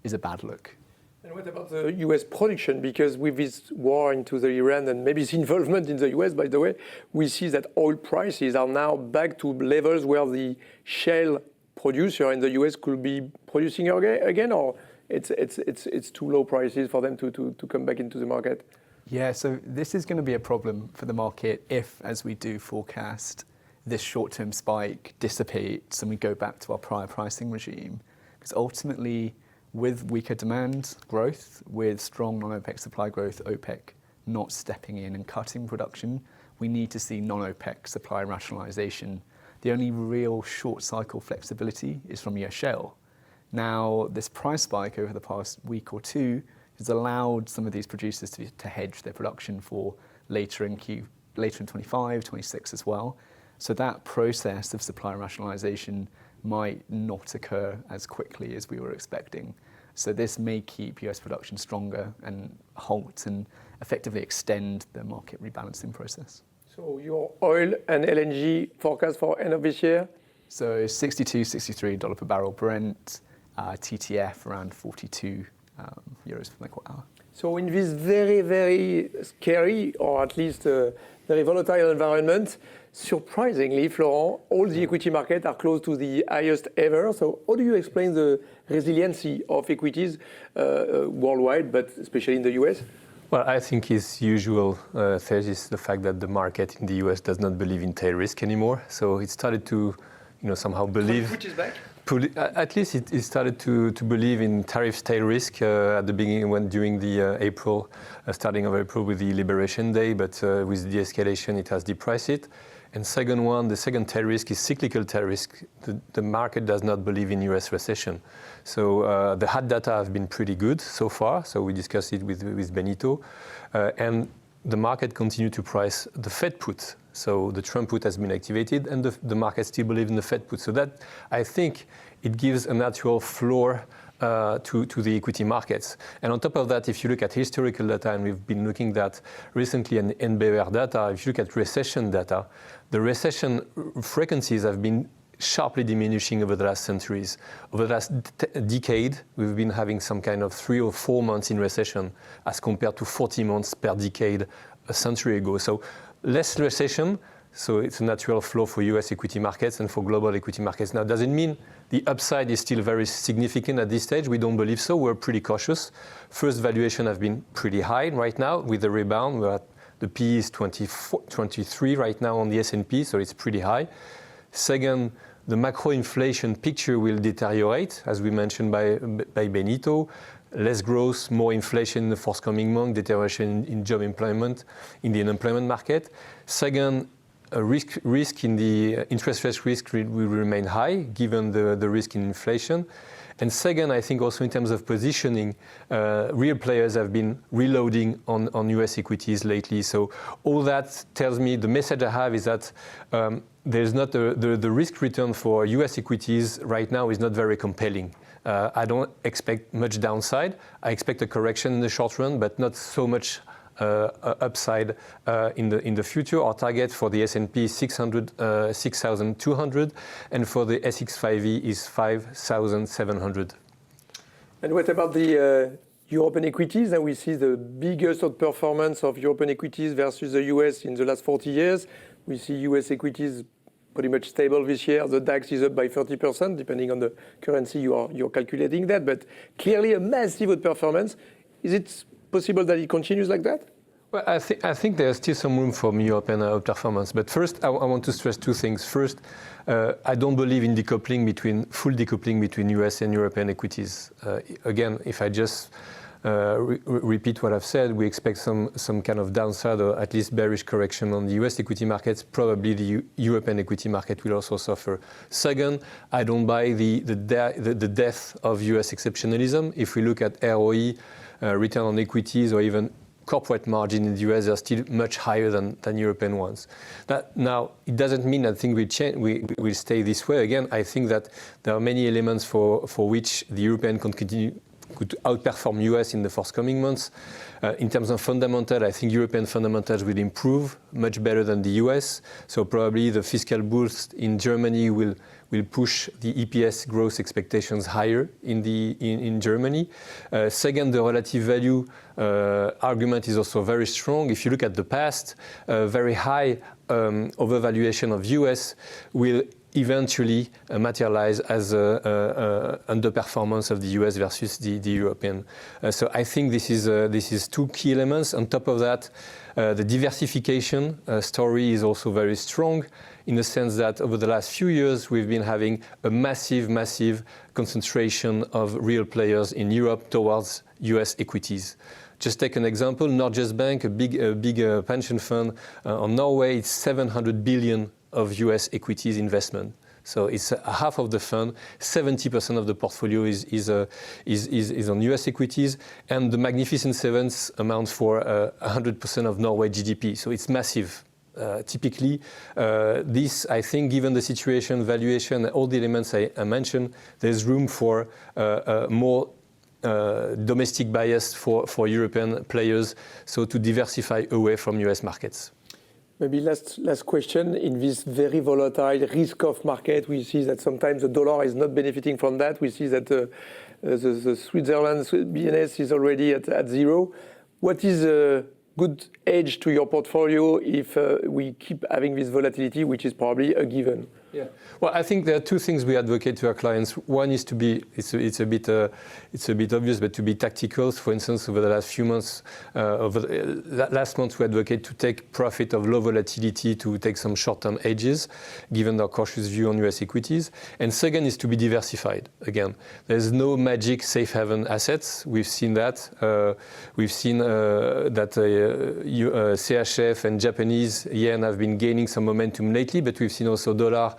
is a bad look. And what about the US production? Because with this war into the Iran and maybe its involvement in the US, by the way, we see that oil prices are now back to levels where the shale producer in the US could be producing again, or it's too low prices for them to come back into the market? Yeah, so this is going to be a problem for the market if, as we do forecast, this short-term spike dissipates and we go back to our prior pricing regime. Because ultimately, with weaker demand growth, with strong non-OPEC supply growth, OPEC not stepping in and cutting production, we need to see non-OPEC supply rationalization. The only real short-cycle flexibility is from US shale. Now, this price spike over the past week or two has allowed some of these producers to hedge their production for later in 25, 26 as well. So that process of supply rationalization might not occur as quickly as we were expecting. So this may keep US production stronger and halt and effectively extend the market rebalancing process. So your oil and LNG forecast for end of this year? So $62, $63 per barrel Brent, TTF around 42 euros per megawatt hour. So in this very, very scary, or at least very volatile environment, surprisingly, Florent, all the equity markets are close to the highest ever. So how do you explain the resiliency of equities worldwide, but especially in the US? Well, I think his usual thesis is the fact that the market in the US does not believe in tail risk anymore. So it started to, somehow believe. Which is back? At least it started to believe in tariff tail risk at the beginning during the starting of April with the Liberation Day, but with de-escalation it has depriced it. And the second tail risk is cyclical tail risk. The market does not believe in US recession. So the hard data have been pretty good so far. So we discussed it with Benito. And the market continued to price the Fed put. So the Trump put has been activated and the market still believes in the Fed put. So that, I think, it gives a natural floor to the equity markets. And on top of that, if you look at historical data, and we've been looking at recently an NBER data, if you look at recession data, the recession frequencies have been sharply diminishing over the last centuries. Over the last decade, we've been having some kind of 3 or 4 months in recession as compared to 40 months per decade a century ago. So less recession, so it's a natural flow for US equity markets and for global equity markets. Now, does it mean the upside is still very significant at this stage? We don't believe so. We're pretty cautious. First, valuation have been pretty high right now with the rebound. We're at the PE is 23 right now on the S&P, so it's pretty high. Second, the macro inflation picture will deteriorate, as we mentioned by Benito. Less growth, more inflation in the forthcoming month, deterioration in job employment, in the unemployment market. Second, a risk in the interest rate risk will remain high given the risk in inflation. And second, I think also in terms of positioning, real players have been reloading on US equities lately. So all that tells me the message I have is that there's not the risk return for US equities right now is not very compelling. I don't expect much downside. I expect a correction in the short run, but not so much upside in the future. Our target for the S&P is 6,200, and for the SX5E is 5,700. And what about the European equities? And we see the biggest outperformance of European equities versus the US in the last 40 years. We see US equities pretty much stable this year. The DAX is up by 30%, depending on the currency you're calculating that. But clearly a massive outperformance. Is it possible that it continues like that? Well, I think there's still some room for European outperformance. But first, I want to stress two things. First, I don't believe in full decoupling between US and European equities. Again, if I just repeat what I've said. We expect some kind of downside or at least bearish correction on the US equity markets. Probably the European equity market will also suffer. Second, I don't buy the death of US exceptionalism. If we look at ROE, return on equities, or even corporate margin in the US, are still much higher than European ones. Now, it doesn't mean that things will change. We will stay this way. Again, I think that there are many elements for which the European could outperform US in the forthcoming months. In terms of fundamental, I think European fundamentals will improve much better than the US. So probably the fiscal boost in Germany will push the EPS growth expectations higher in Germany. Second, the relative value argument is also very strong. If you look at the past, very high overvaluation of US will eventually materialize as underperformance of the US versus the European. So I think this is two key elements. On top of that, the diversification story is also very strong in the sense that over the last few years, we've been having a massive concentration of real players in Europe towards US equities. Just take an example, Norges Bank, a big pension fund on Norway, it's 700 billion of US equities investment. So it's half of the fund, 70% of the portfolio is on US equities, and the Magnificent Sevens amounts for 100% of Norway GDP. So it's massive. Typically, this, I think, given the situation, valuation, all the elements I mentioned, there's room for more domestic bias for European players, so to diversify away from US markets. Maybe last question. In this very volatile risk-off market, we see that sometimes the dollar is not benefiting from that. We see that the Switzerland's BNS is already at zero. What is a good edge to your portfolio if we keep having this volatility, which is probably a given? Yeah. Well, I think there are two things we advocate to our clients. One is to be, it's a bit obvious, but to be tactical. For instance, over the last few months, last month we advocate to take profit of low volatility, to take some short-term hedges, given our cautious view on US equities. And second is to be diversified. Again, there's no magic safe haven assets. We've seen that. We've seen that CHF and Japanese yen have been gaining some momentum lately, but we've seen also dollar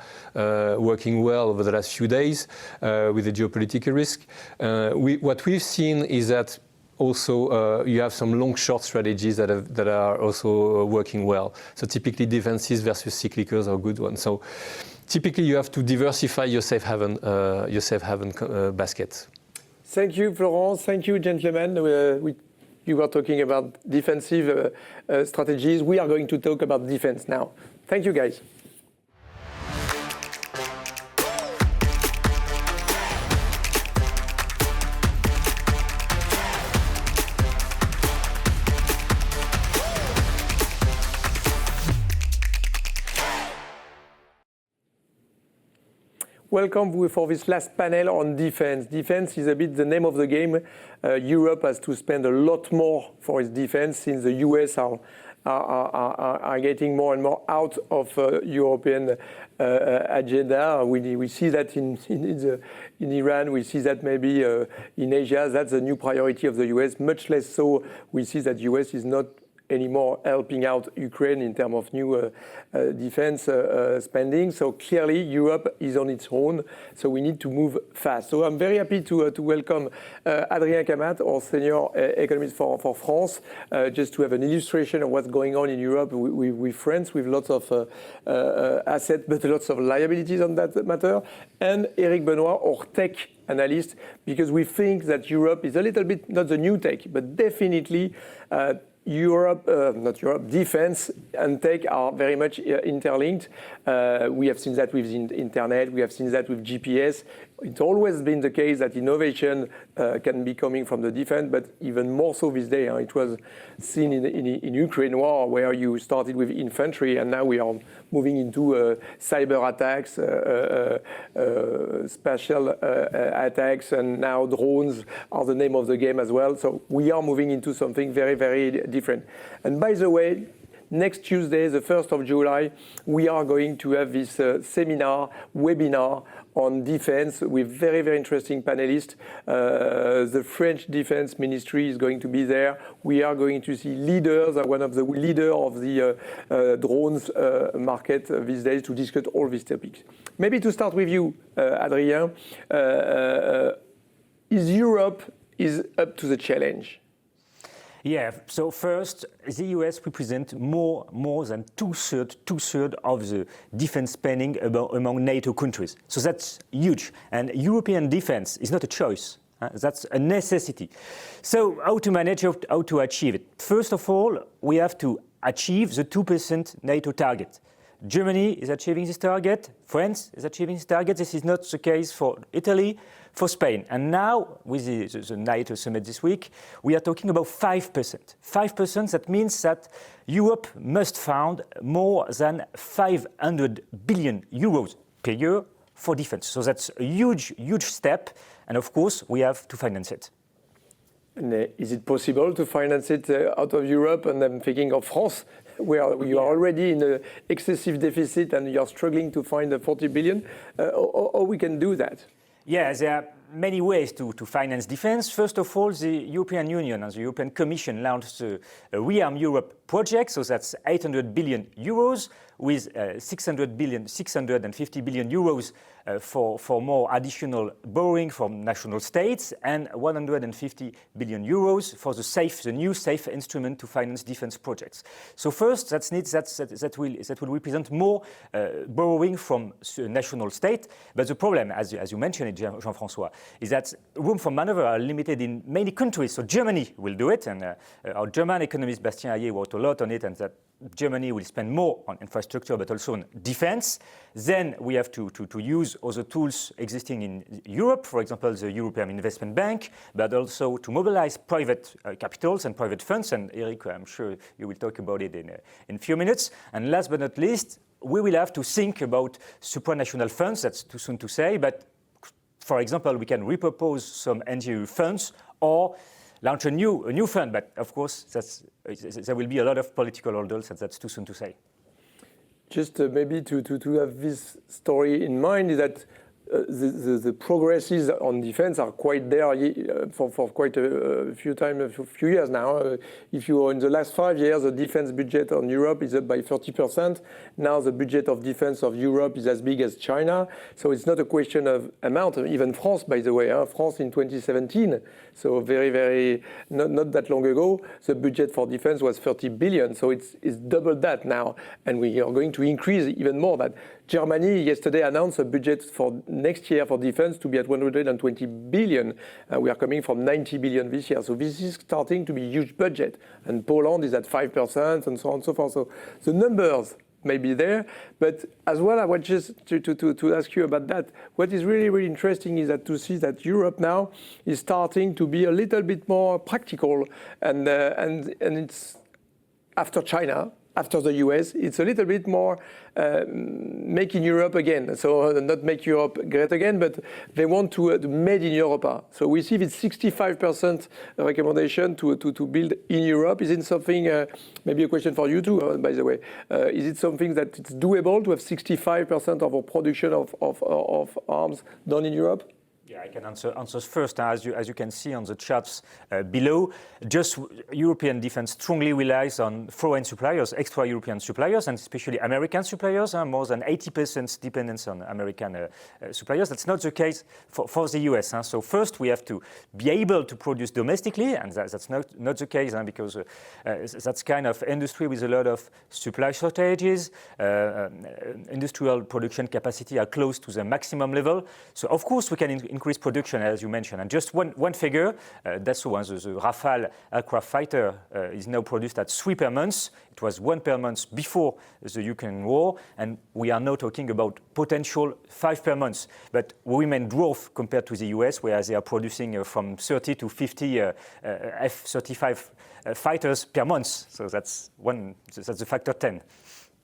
working well over the last few days with the geopolitical risk. What we've seen is that also you have some long-short strategies that are also working well. So typically defenses versus cyclicals are good ones. So typically you have to diversify your safe haven basket. Thank you, Florence. Thank you, gentlemen. You were talking about defensive strategies. We are going to talk about defense now. Thank you, guys. Welcome for this last panel on defense. Defense is a bit the name of the game. Europe has to spend a lot more for its defense since the US are getting more and more out of European agenda. We see that in Iran. We see that maybe in Asia. That's a new priority of the US. Much less so, we see that US is not anymore helping out Ukraine in terms of new defense spending. So clearly Europe is on its own, so we need to move fast. So I'm very happy to welcome Adrien Camat, our senior economist for France, just to have an illustration of what's going on in Europe with France, with lots of assets, but lots of liabilities on that matter. And Eric Benoit, our tech analyst, because we think that Europe is a little bit, not the new tech, but definitely defense and tech are very much interlinked. We have seen that with the internet. We have seen that with GPS. It's always been the case that innovation can be coming from the defense, but even more so this day. It was seen in Ukraine war, where you started with infantry, and now we are moving into cyber attacks, spatial attacks, and now drones are the name of the game as well. So we are moving into something very, very different. And by the way, next Tuesday, the 1st of July, we are going to have this webinar on defense with very, very interesting panelists. The French Defense Ministry is going to be there. We are going to see leaders, one of the leaders of the drones market these days to discuss all these topics. Maybe to start with you, Adrien, is Europe up to the challenge? Yeah, so first, the US represents more than two-thirds of the defense spending among NATO countries. So that's huge. And European defense is not a choice. That's a necessity. So how to manage, how to achieve it? First of all, we have to achieve the 2% NATO target. Germany is achieving this target. France is achieving this target. This is not the case for Italy, for Spain. And now, with the NATO summit this week, we are talking about 5%. 5%, that means that Europe must fund more than 500 billion euros per year for defense. So that's a huge, huge step. And of course, we have to finance it. And is it possible to finance it out of Europe? And I'm thinking of France, where you are already in an excessive deficit and you are struggling to find the 40 billion. Or we can do that? Yeah, there are many ways to finance defense. First of all, the European Union and the European Commission launched the ReArm Europe project, so that's 800 billion euros with 650 billion euros for more additional borrowing from national states and 150 billion euros for the new SAFE instrument to finance defense projects. So first, that will represent more borrowing from national state. But the problem, as you mentioned it, Jean-François, is that room for maneuver are limited in many countries. So Germany will do it, and our German economist Bastien Hayer wrote a lot on it, and that Germany will spend more on infrastructure, but also on defense. Then we have to use other tools existing in Europe, for example, the European Investment Bank, but also to mobilize private capitals and private funds. And Eric, I'm sure you will talk about it in a few minutes. And last but not least, we will have to think about supranational funds. That's too soon to say, but for example, we can repurpose some NGO funds or launch a new fund, but of course there will be a lot of political hurdles, and that's too soon to say. Just maybe to have this story in mind is that the progresses on defense are quite there for quite a few years now. If you are in the last 5 years, the defense budget on Europe is up by 30%. Now the budget of defense of Europe is as big as China. So it's not a question of amount. Even France, by the way, France in 2017, so very not that long ago, the budget for defense was 30 billion. So it's double that now, and we are going to increase even more that. Germany yesterday announced a budget for next year for defense to be at 120 billion. We are coming from 90 billion this year. So this is starting to be a huge budget. And Poland is at 5% and so on and so forth. So the numbers may be there. But as well, I want just to ask you about that. What is really, really interesting is that to see that Europe now is starting to be a little bit more practical. And it's after China, after the US, it's a little bit more making Europe again. So not make Europe great again, but they want to made in Europe. So we see this 65% recommendation to build in Europe. Is it something, maybe a question for you too, by the way, is it something that it's doable to have 65% of our production of arms done in Europe? Yeah, I can answer first. As you can see on the charts below, just European defense strongly relies on foreign suppliers, extra European suppliers, and especially American suppliers. More than 80% dependence on American suppliers. That's not the case for the US. So first, we have to be able to produce domestically, and that's not the case because that's kind of industry with a lot of supply shortages. Industrial production capacity are close to the maximum level. So of course, we can increase production, as you mentioned. And just one figure, that's the one, the Rafale aircraft fighter is now produced at 3 per month. It was 1 per month before the Ukraine war, and we are now talking about potential 5 per month. But we remain dwarf compared to the US, where they are producing from 30 to 50 F-35 fighters per month. So that's a factor 10.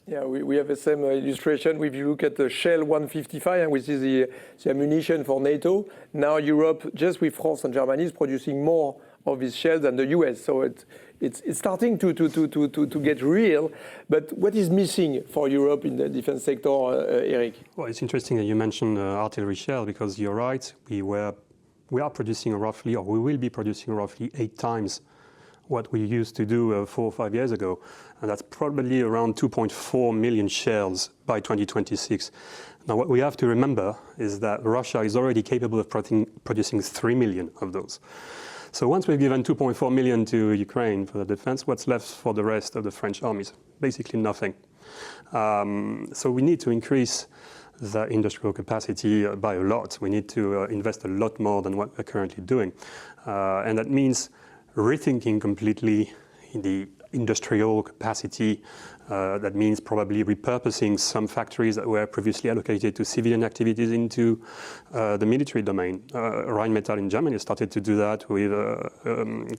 Yeah, we have the same illustration. If you look at the Shell 155, which is the ammunition for NATO, now Europe, just with France and Germany, is producing more these shells than the US. So it's starting to get real. But what is missing for Europe in the defense sector, Eric? Well, it's interesting that you mentioned artillery shell, because you're right. We are producing roughly, or we will be producing roughly 8 times what we used to do 4 or 5 years ago. And that's probably around 2.4 million shells by 2026. Now, what we have to remember is that Russia is already capable of producing 3 million of those. So once we've given 2.4 million to Ukraine for the defense, what's left for the rest of the French armies? Basically nothing. So we need to increase the industrial capacity by a lot. We need to invest a lot more than what we're currently doing. And that means rethinking completely the industrial capacity. That means probably repurposing some factories that were previously allocated to civilian activities into the military domain. Rheinmetall in Germany started to do that with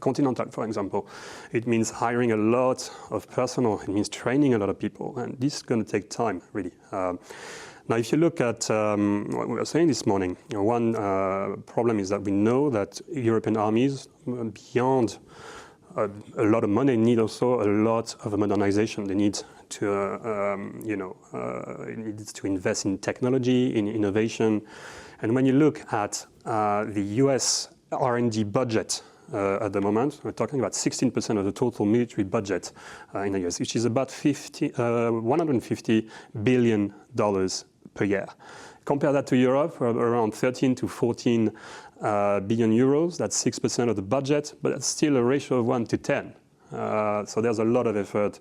Continental, for example. It means hiring a lot of personnel. It means training a lot of people. And this is going to take time, really. Now, if you look at what we were saying this morning, one problem is that we know that European armies, beyond a lot of money, need also a lot of modernization. They need to, needs to invest in technology, in innovation. And when you look at the US R&D budget at the moment, we're talking about 16% of the total military budget in the US, which is about $150 billion per year. Compare that to Europe, around 13 to 14 billion euros. That's 6% of the budget, but that's still a ratio of 1 to 10. So there's a lot of effort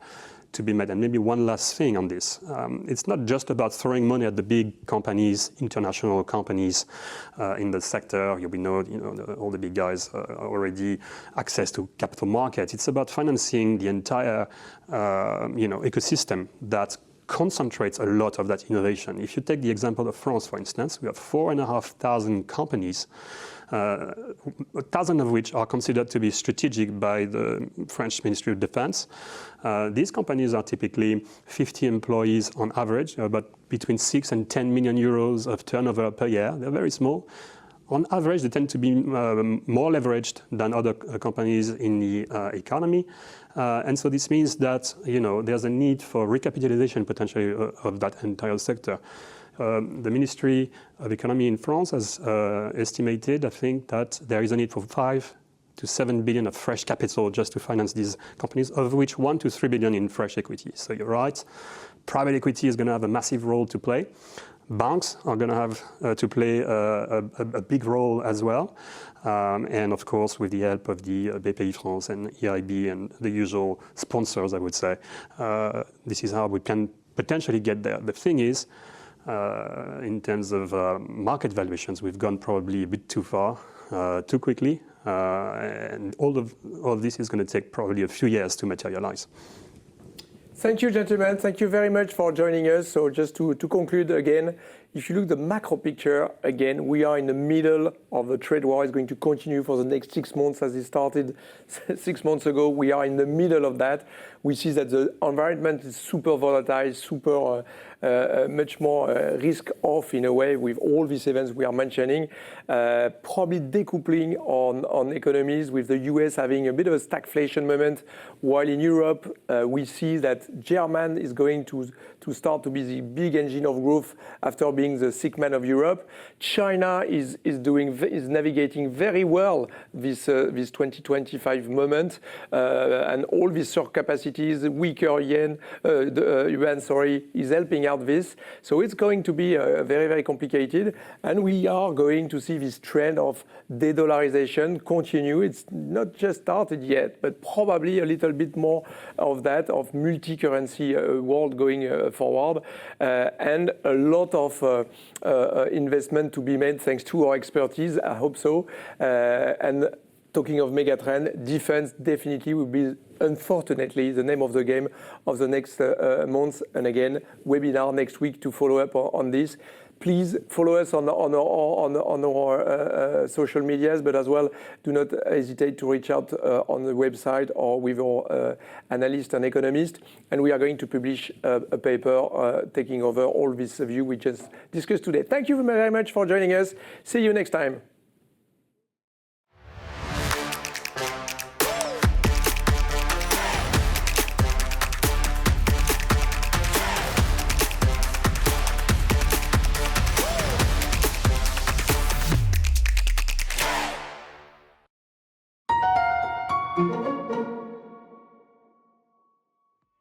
to be made. And maybe one last thing on this. It's not just about throwing money at the big companies, international companies in the sector. We know, all the big guys already access to capital markets. It's about financing the entire, ecosystem that concentrates a lot of that innovation. If you take the example of France, for instance, we have 4,500 companies, 1,000 of which are considered to be strategic by the French Ministry of Defense. These companies are typically 50 employees on average, about between 6 and 10 million euros of turnover per year. They're very small. On average, they tend to be more leveraged than other companies in the economy. And so this means that, there's a need for recapitalization potentially of that entire sector. The Ministry of Economy in France has estimated, I think, that there is a need for 5 to 7 billion of fresh capital just to finance these companies, of which 1 to 3 billion in fresh equity. So you're right, private equity is going to have a massive role to play. Banks are going to have to play a big role as well. And of course, with the help of the BPI France and CIB and the usual sponsors, I would say, this is how we can potentially get there. The thing is, in terms of market valuations, we've gone probably a bit too far, too quickly. And all of this is going to take probably a few years to materialize. Thank you, gentlemen. Thank you very much for joining us. So just to conclude again, if you look at the macro picture, again, we are in the middle of the trade war. It's going to continue for the next 6 months as it started 6 months ago. We are in the middle of that. We see that the environment is super volatile, super much more risk-off in a way with all these events we are mentioning. Probably decoupling on economies with the US having a bit of a stagflation moment, while in Europe we see that Germany is going to start to be the big engine of growth after being the sick man of Europe. China is navigating very well this 2025 moment, and all these surcapacities, weaker yuan, is helping out this. So it's going to be very, very complicated, and we are going to see this trend of de-dollarisation continue. It's not just started yet, but probably a little bit more of that, of multi-currency world going forward, and a lot of investment to be made thanks to our expertise. I hope so. And talking of megatrend, defense definitely will be, unfortunately, the name of the game of the next months. And again, webinar next week to follow up on this. Please follow us on our social medias, but as well, do not hesitate to reach out on the website or with our analyst and economist. And we are going to publish a paper taking over all this view we just discussed today. Thank you very much for joining us. See you next time.